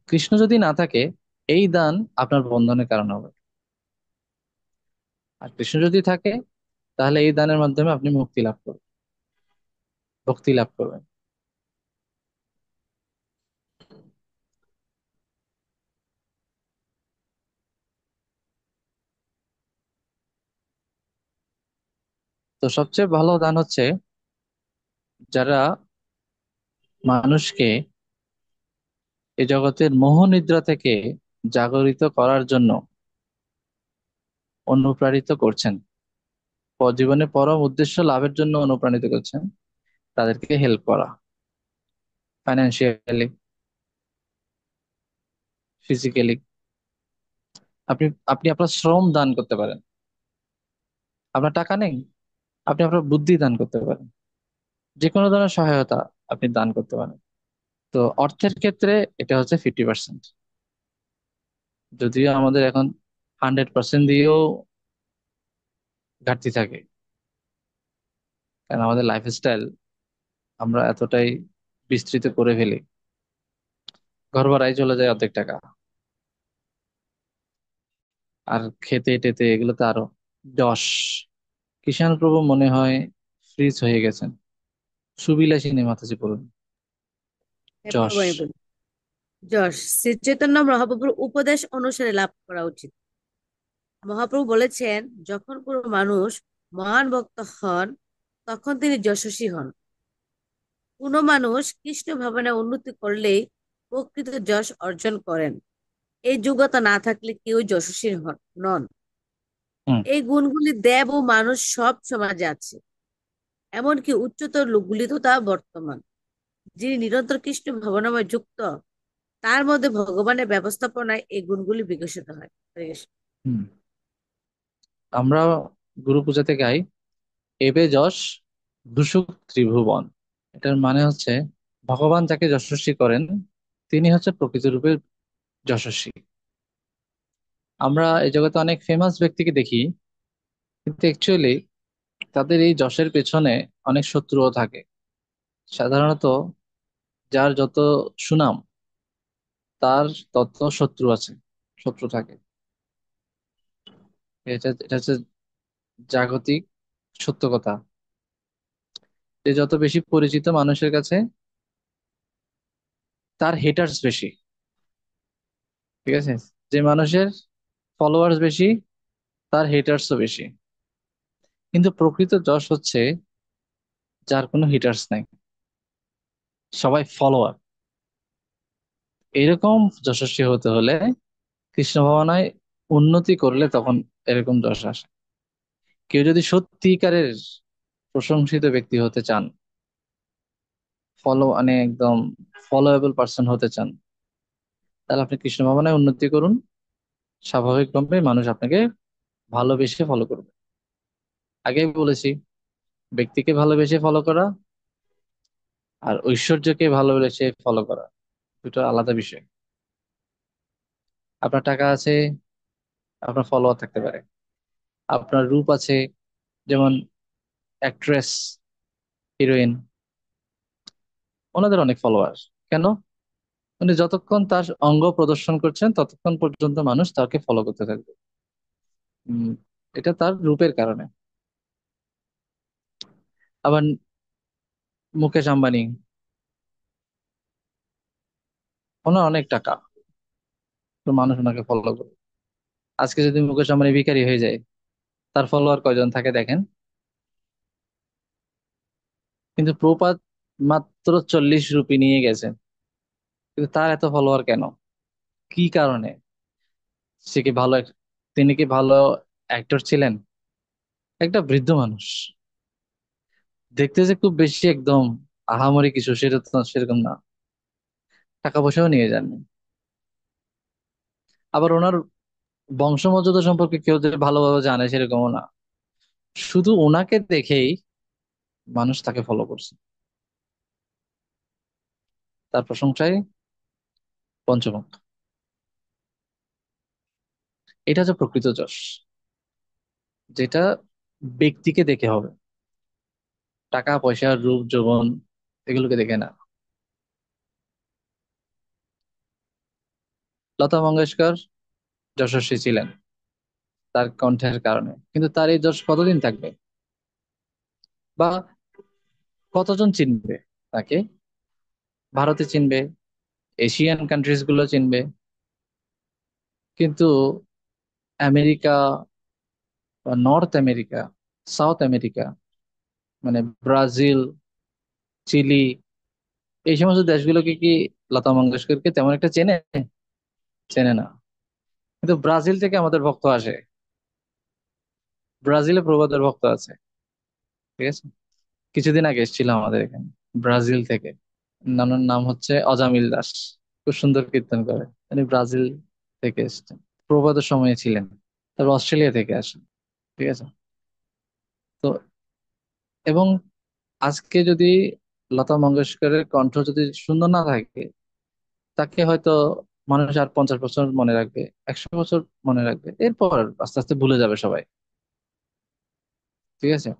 কৃষ্ণ যদি না থাকে, এই দান আপনার বন্ধনের কারণ হবে। আর কৃষ্ণ যদি থাকে, তাহলে এই দানের মাধ্যমে আপনি মুক্তি লাভ করবেন, ভক্তি লাভ করবেন। তো সবচেয়ে ভালো দান হচ্ছে যারা মানুষকে এই জগতের মোহনিদ্রা থেকে জাগরিত করার জন্য অনুপ্রাণিত করছেন, জীবনে পরম উদ্দেশ্য লাভের জন্য অনুপ্রাণিত করছেন, তাদেরকে হেল্প করা, ফাইন্যান্সিয়ালি, ফিজিক্যালি। আপনি আপনি আপনার শ্রম দান করতে পারেন। আপনার টাকা নেই, আপনি আপনার বুদ্ধি দান করতে পারেন। যে কোনো ধরনের সহায়তা আপনি দান করতে পারেন। তো অর্থের ক্ষেত্রে এটা হচ্ছে 50%। যদিও আমাদের এখন 100% দিয়েও ঘাটতি থাকে, কারণ আমাদের লাইফস্টাইল আমরা এতটাই বিস্তৃত করে ফেলি, ঘর ভাড়ায় চলে যায় অর্ধেক টাকা, আর খেতে টেতে এগুলোতে আরো 10। কিষাণ প্রভু মনে হয় ফ্রিজ হয়ে গেছেন, সুবিলাসিনী মাতাজি বলুন। হ্যাঁ যশ। প্রভু, আমি বলি, যশ শ্রী চৈতন্য মহাপ্রভুর উপদেশ অনুসারে লাভ করা উচিত। মহাপ্রভু বলেছেন, যখন কোনো মানুষ মহান ভক্ত হন, তখন তিনি যশস্বী হন। কোনো মানুষ কৃষ্ণ ভাবনা উন্নতি করলেই প্রকৃত যশ অর্জন করেন। এই যোগ্যতা না থাকলে কেউ যশস্বী নন। হুম। এই গুণগুলি দেব ও মানুষ সব সমাজে আছে, এমনকি উচ্চতর লোকগুলি তো তা বর্তমান। যিনি নিরন্তর কৃষ্ণ ভাবনাময় যুক্ত, তার মধ্যে ভগবানের ব্যবস্থাপনায় এই গুণগুলি বিকশিত হয়। হরে কৃষ্ণ। হুম। আমরা গুরু পূজাতে গাই, এবে যশ দুষুক ত্রিভুবন। এটার মানে হচ্ছে ভগবান যাকে যশস্বী করেন তিনি হচ্ছে প্রকৃত রূপে যশস্বী। আমরা এই জগতে অনেক ফেমাস ব্যক্তিকে দেখি, কিন্তু অ্যাকচুয়ালি তাদের এই যশের পেছনে অনেক শত্রুও থাকে। সাধারণত যার যত সুনাম তার তত শত্রু আছে, শত্রু থাকে। এটা হচ্ছে জাগতিক সত্য কথা, যে যত বেশি পরিচিত মানুষের কাছে তার হেটার্স বেশি। ঠিক আছে, যে মানুষের ফলোয়ার্স বেশি তার হেটার্সও বেশি। কিন্তু প্রকৃত যশ হচ্ছে যার কোনো হিটার্স নাই, সবাই ফলোয়ার। এরকম যশস্বী হতে হলে, কৃষ্ণ ভাবনায় উন্নতি করলে তখন এরকম যশ আসে। কেউ যদি সত্যিকারের প্রশংসিত ব্যক্তি হতে চান, মানে একদম ফলোয়েবল পার্সন হতে চান, তাহলে আপনি কৃষ্ণ ভাবনায় উন্নতি করুন, স্বাভাবিকভাবে মানুষ আপনাকে ভালোবেসে ফলো করবে। আগেই বলেছি, ব্যক্তিকে ভালোবেসে ফলো করা আর ঐশ্বর্যকে ভালোবেসে ফলো করা দুটো আলাদা বিষয়। আপনার টাকা আছে, আপনার ফলোয়ার থাকতে পারে। আপনার রূপ আছে, যেমন অ্যাক্ট্রেস, হিরোইন, ওনাদের অনেক ফলোয়ার। কেন? মানে যতক্ষণ তার অঙ্গ প্রদর্শন করছেন ততক্ষণ পর্যন্ত মানুষ তাকে ফলো করতে থাকবে। উম, এটা তার রূপের কারণে। আবার মুকেশ আম্বানি, ওনার অনেক টাকা, তো মানুষ ওনাকে ফলো করে। আজকে যদি মুকেশ আম্বানি ভিখারি হয়ে যায়, তার ফলোয়ার কয়জন থাকে দেখেন। কিন্তু প্রপাত মাত্র 40 রুপি নিয়ে গেছেন, কিন্তু তার এত ফলোয়ার কেন? কি কারণে? সে কি ভালো তিনি কি ভালো অ্যাক্টর ছিলেন? একটা বৃদ্ধ মানুষ, দেখতে যে খুব বেশি একদম আহামরি কিছু সেটা তো সেরকম না, টাকা পয়সাও নিয়ে যাননি। আবার ওনার বংশমর্যাদা সম্পর্কে কেউ যে ভালোভাবে জানে সেরকমও না। শুধু ওনাকে দেখেই মানুষ তাকে ফলো করছে, তার প্রশংসায় পঞ্চমুখ। এটা হচ্ছে প্রকৃত যশ, যেটা ব্যক্তিকে দেখে হবে, টাকা পয়সা রূপ যৌবন এগুলোকে দেখে না। লতা মঙ্গেশকর যশস্বী ছিলেন তার কণ্ঠের কারণে, কিন্তু তার এই যশ কতদিন থাকবে? বা কতজন চিনবে তাকে? ভারতে চিনবে, এশিয়ান কান্ট্রিজ গুলো চিনবে, কিন্তু আমেরিকা বা নর্থ আমেরিকা, সাউথ আমেরিকা, মানে ব্রাজিল, চিলি, এই সমস্ত দেশগুলোকে কি লতা মঙ্গেশকরকে তেমন একটা চেনে? চেনে না। কিন্তু ব্রাজিল থেকে আমাদের ভক্ত আসে, ব্রাজিলে প্রবাদের ভক্ত আছে। ঠিক আছে, কিছুদিন আগে এসেছিল আমাদের এখানে ব্রাজিল থেকে। নানার নাম হচ্ছে অজামিল দাস, খুব সুন্দর কীর্তন করে। উনি ব্রাজিল থেকে এসেছেন, প্রবাদের সময়ে ছিলেন। তারপর অস্ট্রেলিয়া থেকে আসেন। ঠিক আছে। তো এবং আজকে যদি লতা মঙ্গেশকরের কণ্ঠ যদি সুন্দর না থাকে, তাকে হয়তো মানুষ আর 50 বছর মনে রাখবে, 100 বছর মনে রাখবে, এরপর আস্তে আস্তে ভুলে যাবে সবাই। ঠিক আছে।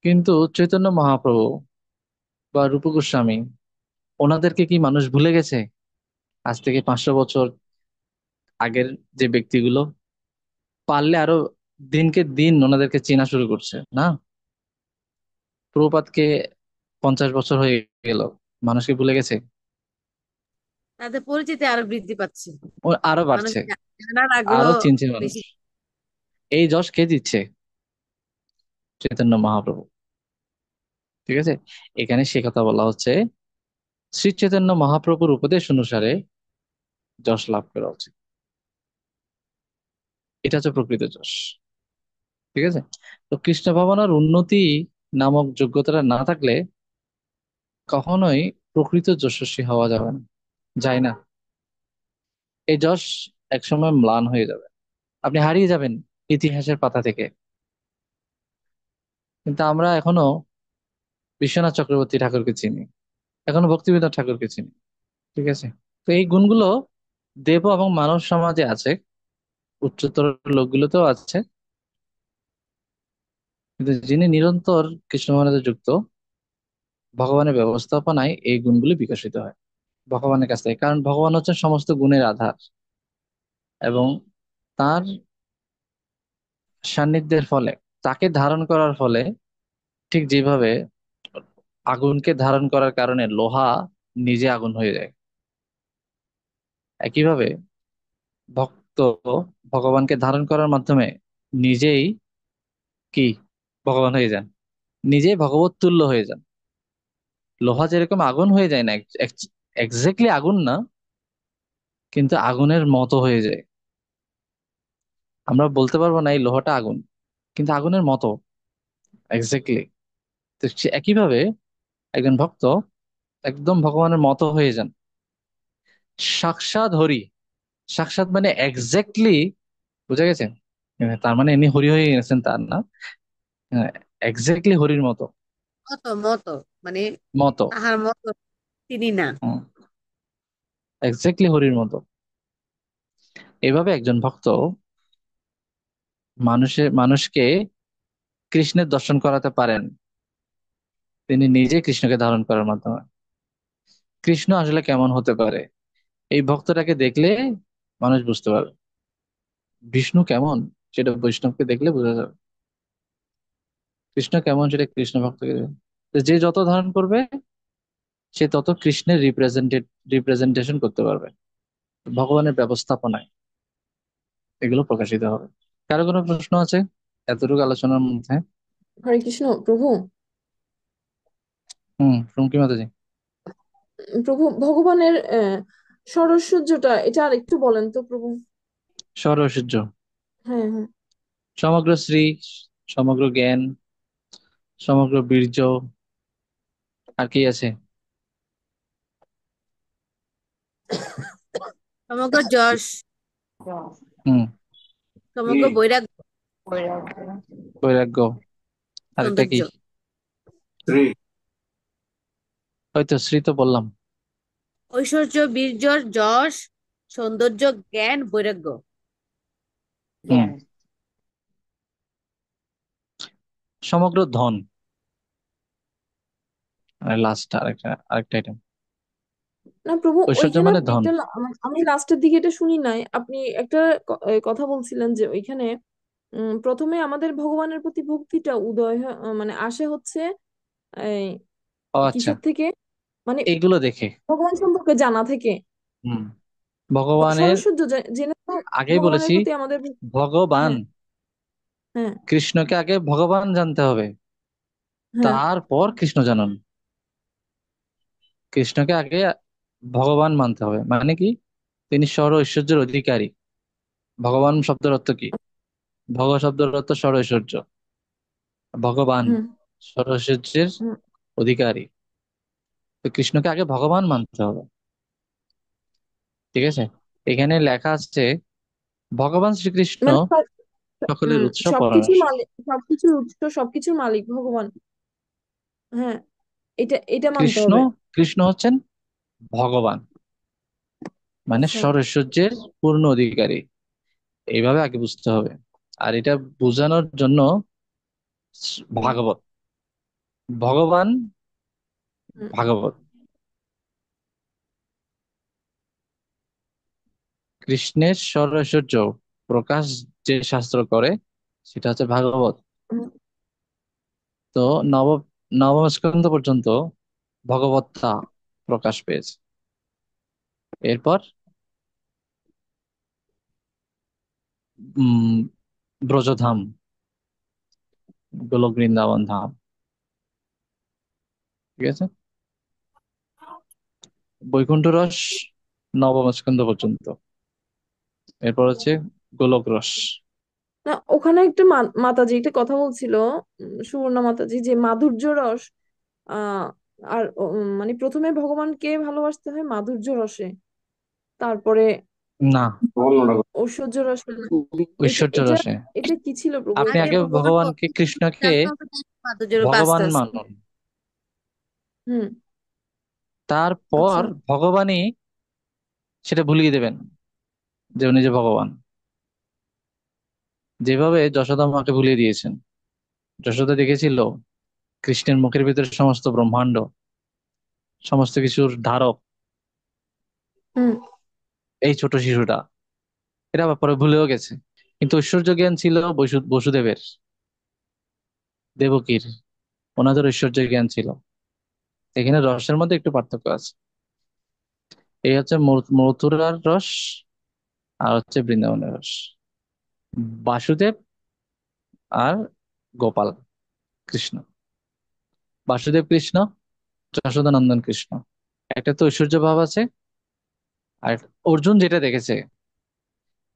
কিন্তু চৈতন্য মহাপ্রভু বা রূপ গোস্বামী, ওনাদেরকে কি মানুষ ভুলে গেছে? আজ থেকে 500 বছর আগের যে ব্যক্তিগুলো, পারলে আরো দিনকে দিন ওনাদেরকে চেনা শুরু করছে না। প্রভুপাদকে 50 বছর হয়ে গেল, মানুষকে ভুলে গেছে? তাদের পরিচিতি আরো বৃদ্ধি পাচ্ছে, ও আরো মানুষ বাড়ছে, জানার আগ্রহ আরো চিনছে মানুষ। বেশি। এই যশ কে দিচ্ছে? চৈতন্য মহাপ্রভু। ঠিক আছে। এখানে সে কথা বলা হচ্ছে, শ্রী চৈতন্য মহাপ্রভুর উপদেশ অনুসারে যশ লাভ করা উচিত। এটা হচ্ছে প্রকৃত যশ। ঠিক আছে। তো কৃষ্ণ ভাবনার উন্নতি নামক যোগ্যতাটা না থাকলে কখনোই প্রকৃত যশস্বী হওয়া যাবে না, যায় না। এই যশ একসময় ম্লান হয়ে যাবে, আপনি হারিয়ে যাবেন ইতিহাসের পাতা থেকে। কিন্তু আমরা এখনো বিশ্বনাথ চক্রবর্তী ঠাকুরকে চিনি, এখনো ভক্তিবিনোদ ঠাকুরকে চিনি। ঠিক আছে। তো এই গুণগুলো দেব এবং মানব সমাজে আছে, উচ্চতর লোকগুলোতেও আছে। কিন্তু যিনি নিরন্তর কৃষ্ণ ভাবনাতে যুক্ত, ভগবানের ব্যবস্থাপনায় এই গুণগুলি বিকশিত হয় ভগবানের কাছ থেকে। কারণ ভগবান হচ্ছেন সমস্ত গুণের আধার, এবং তার সান্নিধ্যের ফলে, তাকে ধারণ করার ফলে, ঠিক যেভাবে আগুনকে ধারণ করার কারণে লোহা নিজে আগুন হয়ে যায়, একইভাবে ভক্ত ভগবানকে ধারণ করার মাধ্যমে নিজেই কি ভগবান হয়ে যান, নিজেই ভগবত তুল্য হয়ে যান। লোহা যেরকম আগুন হয়ে যায় না, এক্স্যাক্টলি আগুন না, কিন্তু আগুনের মতো হয়ে যায়। আমরা বলতে পারবো না এই লোহাটা আগুন, কিন্তু আগুনের মতো, এক্স্যাক্টলি। তো একইভাবে একজন ভক্ত একদম ভগবানের মতো হয়ে যান, সাক্ষাৎ হরি। সাক্ষাৎ মানে এক্স্যাক্টলি, বুঝা গেছে? তার মানে এমনি হরি হয়ে গেছেন তার না, এক্স্যাক্টলি হরির মতো। মতো মতো মানে মতো, তাহার মতো তিনি না। এক্স্যাক্টলি হরির মতো। এভাবে একজন ভক্ত মানুষকে কৃষ্ণের দর্শন করাতে পারেন, তিনি নিজে কৃষ্ণকে ধারণ করার মাধ্যমে। কৃষ্ণ আসলে কেমন হতে পারে, এই ভক্তটাকে দেখলে মানুষ বুঝতে পারবে। বিষ্ণু কেমন, সেটা বৈষ্ণবকে দেখলে বোঝা যাবে। কৃষ্ণ কেমন, সেটা কৃষ্ণ ভক্তকে দেখবে। তো যে যত ধারণ করবে, সে তত কৃষ্ণের রিপ্রেজেন্টেশন করতে পারবে ভগবানের ব্যবস্থাপনায়। এগুলো প্রকাশিত হবে। কারো কোনো প্রশ্ন আছে এতটুকু আলোচনার মধ্যে? হরে কৃষ্ণ প্রভু। রুমকি মাতাজি। প্রভু, ভগবানের সরস্বর্যটা এটা আর একটু বলেন তো প্রভু। সরৈশ্বর্য, হ্যাঁ, হ্যাঁ। সমগ্র শ্রী, সমগ্র জ্ঞান, সমগ্র বীর্য, আর কি আছে? সমগ্র যশ, হুম। সমগ্র বৈরাগ্য, বৈরাগ্য, আরেকটা কি? সৌন্দর্য। শ্রী। হয়তো শ্রী তো বললাম। ঐশ্বর্য, বীর্য, যশ, সৌন্দর্য, জ্ঞান, বৈরাগ্য। হুম। সমগ্র ধন, লাস্ট আরেকটা আরেকটা আইটেম। না প্রভু, ঐশ্বর্য ওইখানে মানে ধন। একটা আমি লাস্টের দিকে এটা শুনি নাই। আপনি একটা কথা বলছিলেন যে ওইখানে প্রথমে আমাদের ভগবানের প্রতি ভক্তিটা মানে আসে হচ্ছে এই ও আচ্ছা, কিসের থেকে, মানে এইগুলো দেখে। ভগবান সম্পর্কে জানা থেকে। হুম। ভগবানের, সরস্বর্য জেনে তো আগেই ভগবানের বলেছি, প্রতি আমাদের। ভগবান, হ্যাঁ, হ্যাঁ, কৃষ্ণকে আগে ভগবান জানতে হবে, হ্যাঁ। তারপর কৃষ্ণ জানুন। কৃষ্ণকে আগে ভগবান মানতে হবে, মানে কি, তিনি সর্ব ঐশ্বর্যের অধিকারী। ভগবান শব্দের অর্থ কি? ভগ শব্দের অর্থ সর্ব ঐশ্বর্য, ভগবান হুম, সর্ব ঐশ্বর্যের হুম। অধিকারী। তো কৃষ্ণকে আগে ভগবান মানতে হবে, ঠিক আছে? এখানে লেখা আছে ভগবান শ্রীকৃষ্ণ মানে সকলের উৎস সবকিছুর পরমেশ্বর। মালিক, সবকিছুর উৎস, সবকিছুর মালিক ভগবান। হ্যাঁ, এটা এটা মানতে কৃষ্ণ, হবে। কৃষ্ণ হচ্ছেন ভগবান, মানে আচ্ছা। সর্বৈশ্বর্যের পূর্ণ অধিকারী। এইভাবে আগে বুঝতে হবে। আর এটা বোঝানোর জন্য হুম, ভাগবত, ভগবান হুম, ভাগবত, কৃষ্ণের সর্বৈশ্বর্য প্রকাশ যে শাস্ত্র করে সেটা হচ্ছে ভাগবত। হুম, তো নব নবম স্কন্ধ পর্যন্ত ভগবত্তা প্রকাশ পেয়েছে। এরপর উম ব্রজধাম, গোলক বৃন্দাবন ধাম, ঠিক আছে। বৈকুণ্ঠ রস নবম স্কন্ধ পর্যন্ত। এরপর হচ্ছে গোলক রস। না, ওখানে একটা মাতাজি একটা কথা বলছিল, সুবর্ণা মাতাজি, যে মাধুর্য রস আহ আর মানে প্রথমে ভগবানকে ভালোবাসতে হয় মাধুর্য রসে, তারপরে না, অন্যরকম। ঐশ্বর্য রসে। এটা ঐশ্বর্য এটা রসে। এটা কি ছিল প্রভু, আপনি এটা আগে একটু। ভগবানকে, কৃষ্ণকে আস্তে ভগবান আস্তে। মানুন, হুম। তারপর আচ্ছা। ভগবানই সেটা ভুলিয়ে দেবেন যে উনি যে ভগবান। যেভাবে যশোদা মাকে ভুলিয়ে দিয়েছেন। যশোদা দেখেছিল কৃষ্ণের মুখের ভিতরে সমস্ত ব্রহ্মাণ্ড, সমস্ত কিছুর ধারক, হুম, এই ছোট শিশুটা, এটা আবার পরে ভুলেও গেছে। কিন্তু ঐশ্বর্য জ্ঞান ছিল বসুদেবের, দেবকীর, ওনাদের ঐশ্বর্য জ্ঞান ছিল। এখানে রসের মধ্যে একটু পার্থক্য আছে। এই হচ্ছে মথুরার রস, আর হচ্ছে বৃন্দাবনের রস। বাসুদেব আর গোপাল কৃষ্ণ, বাসুদেব কৃষ্ণ, যশোদা নন্দন কৃষ্ণ। একটা তো ঐশ্বর্য ভাব আছে। আর অর্জুন যেটা দেখেছে,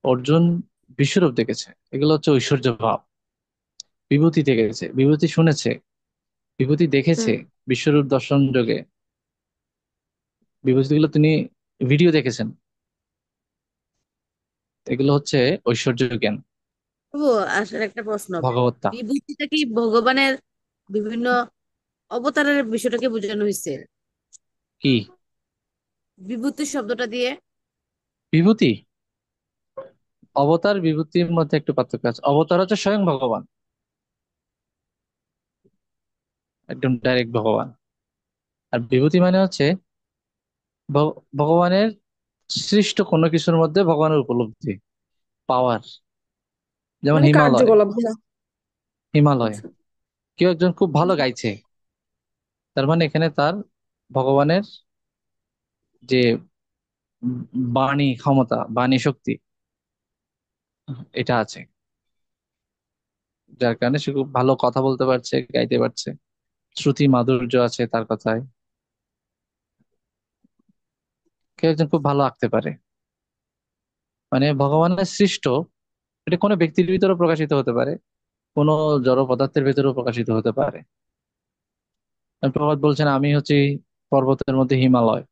অর্জুন বিশ্বরূপ দেখেছে, এগুলো হচ্ছে ঐশ্বর্য ভাব। বিভূতি দেখেছে, বিভূতি শুনেছে, বিভূতি দেখেছে, হুম। বিশ্বরূপ দর্শন যোগে বিভূতিগুলো তিনি ভিডিও দেখেছেন। এগুলো হচ্ছে ঐশ্বর্য জ্ঞান, ও, আসলে একটা প্রশ্ন, ভগবত্তা। বিভূতিটা কি ভগবানের বিভিন্ন অবতারের বিষয়টাকে বোঝানো হয়েছে কি বিভূতি শব্দটা দিয়ে? বিভূতি? অবতার বিভূতির মধ্যে একটু পার্থক্য আছে। অবতার হচ্ছে স্বয়ং ভগবান, একদম ডাইরেক্ট ভগবান। আর বিভূতি মানে হচ্ছে ভগবানের সৃষ্ট কোনো কিছুর মধ্যে ভগবানের উপলব্ধি, পাওয়ার। যেমন মানে হিমালয়, কার্যকলাপ গুলা। হিমালয়, আচ্ছা। কেউ একজন খুব ভালো গাইছে, তার মানে এখানে তার ভগবানের যে বাণী ক্ষমতা, বাণী শক্তি, এটা আছে, যার কারণে সে খুব ভালো কথা বলতে পারছে, গাইতে পারছে। শ্রুতি মাধুর্য আছে তার কথায়। কেউ একজন খুব ভালো আঁকতে পারে, মানে ভগবানের সৃষ্ট। এটা কোনো ব্যক্তির ভিতরে প্রকাশিত হতে পারে, কোনো জড় পদার্থের ভিতরেও প্রকাশিত হতে পারে। প্রভাত বলছেন আমি হচ্ছি পর্বতের মধ্যে হিমালয়।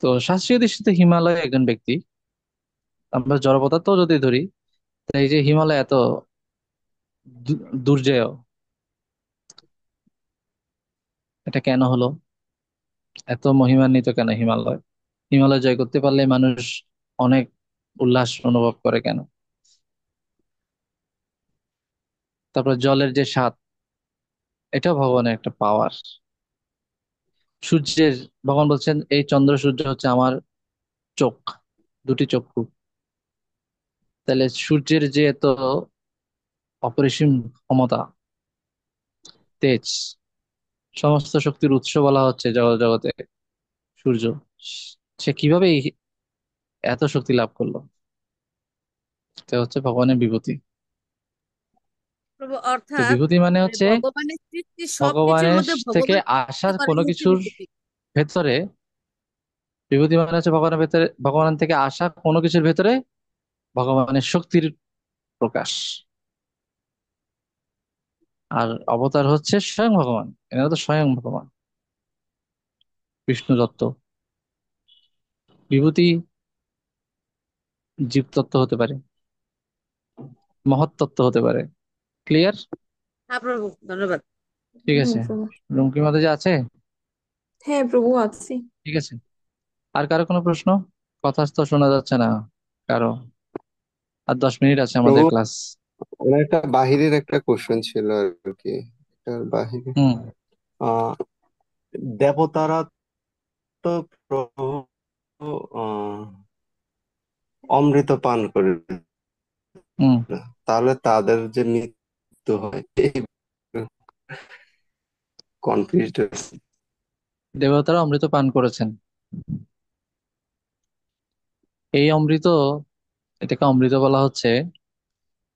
তো শাস্ত্রীয় দৃষ্টিতে হিমালয় একজন ব্যক্তি। আমরা জড় পদার্থ যদি ধরি, তাই এই যে হিমালয় এত দুর্জেয়, এটা কেন হলো? এত মহিমান্বিত কেন হিমালয়? হিমালয় জয় করতে পারলে মানুষ অনেক উল্লাস অনুভব করে কেন? তারপর জলের যে স্বাদ, এটাও ভগবানের একটা পাওয়ার। সূর্যের, ভগবান বলছেন এই চন্দ্র সূর্য হচ্ছে আমার চোখ, দুটি চক্ষু। তাহলে সূর্যের যে এত অপরিসীম ক্ষমতা, তেজ, সমস্ত শক্তির উৎস বলা হচ্ছে জগতে সূর্য, সে কিভাবে এত শক্তি লাভ করলো? এটা হচ্ছে ভগবানের বিভূতি। প্রভু, তো অর্থাৎ বিভূতি মানে মানে হচ্ছে ভগবানের সৃষ্টি সবকিছুর ভগবানের মধ্যে থেকে ভগবান আসা সৃষ্টি করেন কোনো হচ্ছে কিছুর বিভূতি। ভেতরে, বিভূতি মানে হচ্ছে ভগবানের ভেতরে, ভগবান থেকে আসা কোনো কিছুর ভেতরে ভগবানের শক্তির প্রকাশ। আর অবতার হচ্ছে স্বয়ং ভগবান, এনারা তো স্বয়ং ভগবান, বিষ্ণু দত্ত। বিভূতি জীবতত্ত্ব হতে পারে, মহৎ তত্ত্ব হতে পারে। ক্লিয়ার? হ্যাঁ প্রভু, ধন্যবাদ। ঠিক হুম আছে। প্রভু। রুমকির মধ্যে যে আছে? হ্যাঁ প্রভু, আছি। ঠিক আছে। আর কারো কোনো প্রশ্ন? কথা তো শোনা যাচ্ছে না কারো। আর 10 মিনিট আছে আমাদের প্রভু, ক্লাস। আমার একটা বাহিরের একটা কোশ্চেন ছিল আর কি। এটার বাহিরে হুম। আহ দেবতারা তো প্রভু আহ অমৃত পান করে হুম। না, তাহলে তাদের যে মৃত্যু হয় এই কনফিউজড। দেবতারা অমৃত পান করেছেন। এই অমৃত, এটাকে অমৃত বলা হচ্ছে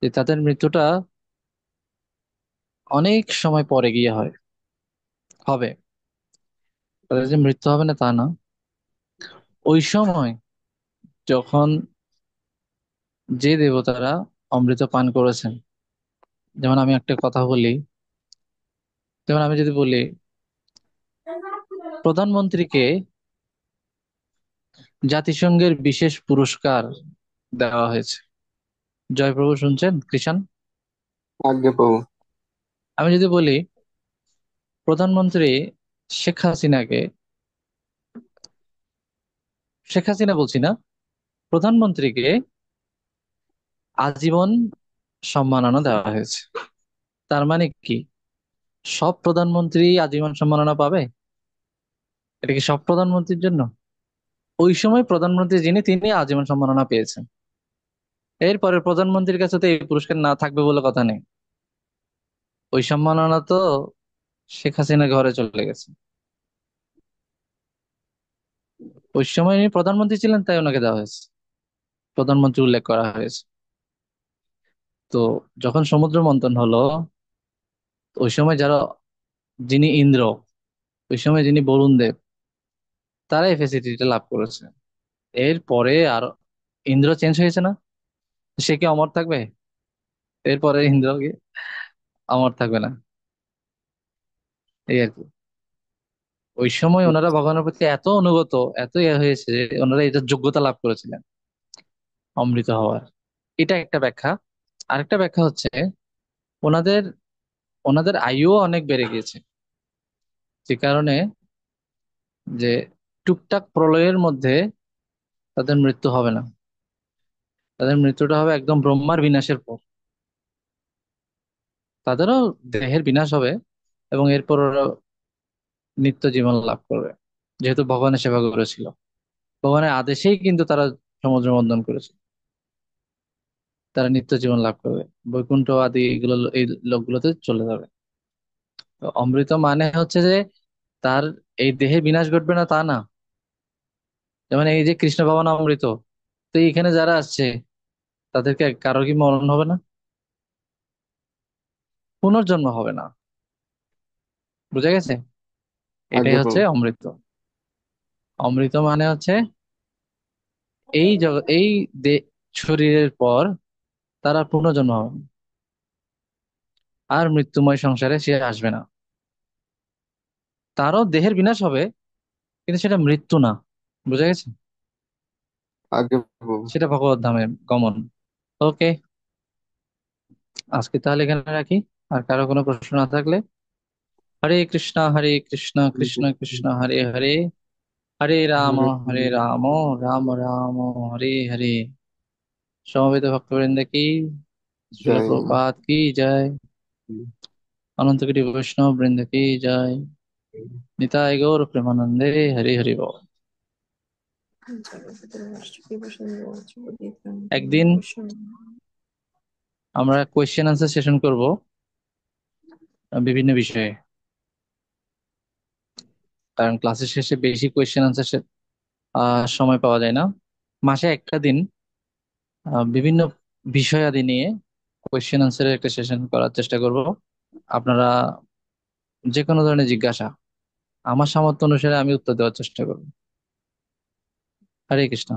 যে তাদের মৃত্যুটা অনেক সময় পরে গিয়ে হবে। তাদের যে মৃত্যু হবে না তা না, ওই সময় যখন যে দেবতারা অমৃত পান করেছেন, যেমন আমি একটা কথা বলি, যেমন আমি যদি বলি প্রধানমন্ত্রীকে জাতিসংঘের বিশেষ পুরস্কার দেওয়া হয়েছে। জয়প্রভু শুনছেন কৃষাণ? আজ্ঞে প্রভু। আমি যদি বলি প্রধানমন্ত্রী শেখ হাসিনাকে, শেখ হাসিনা বলছি না, প্রধানমন্ত্রীকে আজীবন সম্মাননা দেওয়া হয়েছে, তার মানে কি সব প্রধানমন্ত্রী আজীবন সম্মাননা পাবে? এটা কি সব প্রধানমন্ত্রীর জন্য? ওই সময় প্রধানমন্ত্রী যিনি, তিনি আজীবন সম্মাননা পেয়েছেন। এরপরে প্রধানমন্ত্রীর কাছে তো এই পুরস্কার না থাকবে বলে কথা নেই। ওই সম্মাননা তো শেখ হাসিনার ঘরে চলে গেছে। ওই সময় উনি প্রধানমন্ত্রী ছিলেন তাই ওনাকে দেওয়া হয়েছে, প্রধানমন্ত্রী উল্লেখ করা হয়েছে। তো যখন সমুদ্র মন্থন হলো, ওই সময় যারা, যিনি ইন্দ্র, ওই সময় যিনি বরুণ দেব, তারা এই ফেসিলিটিটা লাভ করেছে। এরপরে আর ইন্দ্র চেঞ্জ হয়েছে না, সে কি অমর থাকবে? এরপরে ইন্দ্র কি অমর থাকবে না? এই আর কি। ওই সময় ওনারা ভগবানের প্রতি এত অনুগত, এত হয়েছে যে ওনারা এটার যোগ্যতা লাভ করেছিলেন অমৃত হওয়ার। এটা একটা ব্যাখ্যা। আরেকটা ব্যাখ্যা হচ্ছে ওনাদের ওনাদের আয়ুও অনেক বেড়ে গিয়েছে, যে কারণে যে টুকটাক প্রলয়ের মধ্যে তাদের মৃত্যু হবে না। তাদের মৃত্যুটা হবে একদম ব্রহ্মার বিনাশের পর। তাদেরও দেহের বিনাশ হবে এবং এরপর ওরা নিত্য জীবন লাভ করবে, যেহেতু ভগবানের সেবা করেছিল। ভগবানের আদেশেই কিন্তু তারা সমুদ্র মন্থন করেছে। তারা নিত্য জীবন লাভ করবে, বৈকুণ্ঠ আদি এগুলো, এই লোকগুলোতে চলে যাবে। তো অমৃত মানে হচ্ছে যে তার এই দেহে বিনাশ ঘটবে না তা না। যেমন এই যে কৃষ্ণ ভগবান অমৃত, তো এইখানে যারা আসছে তাদেরকে কারো কি মরণ হবে না? পুনর্জন্ম হবে না। বুঝা গেছে? এটাই আজ্ঞে হচ্ছে প্রভু। অমৃত। অমৃত মানে হচ্ছে এই এই শরীরের পর তারা পুনর্জন্ম হবে না। আর মৃত্যুময় সংসারে সে আসবে না। তারও দেহের বিনাশ হবে, কিন্তু সেটা মৃত্যু না। বুঝা গেছে? আজ্ঞে প্রভু। সেটা ভগবত ধামে গমন। ওকে, আজকে তাহলে এখানে রাখি। আর কারো কোনো প্রশ্ন না থাকলে, হরে কৃষ্ণ কৃষ্ণ কৃষ্ণ হরে হরে, হরে রাম রাম রাম হরে হরে। সমবেত ভক্তবৃন্দ কি, শ্রীল জয়। প্রভুপাদ কি জয়, অনন্ত কোটি বৈষ্ণব বৃন্দ কি জয়, নিতাই গৌর প্রেমানন্দে হরি হরি বল। একদিন আমরা কোয়েশ্চেন আনসার সেশন করব বিভিন্ন বিষয়ে, কারণ ক্লাসের শেষে বেশি কোয়েশ্চেন আনসার সময় পাওয়া যায় না। মাসে একটা দিন বিভিন্ন বিষয়াদি নিয়ে কোয়েশ্চেন আনসারের একটা সেশন করার চেষ্টা করব। আপনারা যে কোনো ধরনের জিজ্ঞাসা আমার সামর্থ্য অনুসারে আমি উত্তর দেওয়ার চেষ্টা করব। হরে কৃষ্ণ।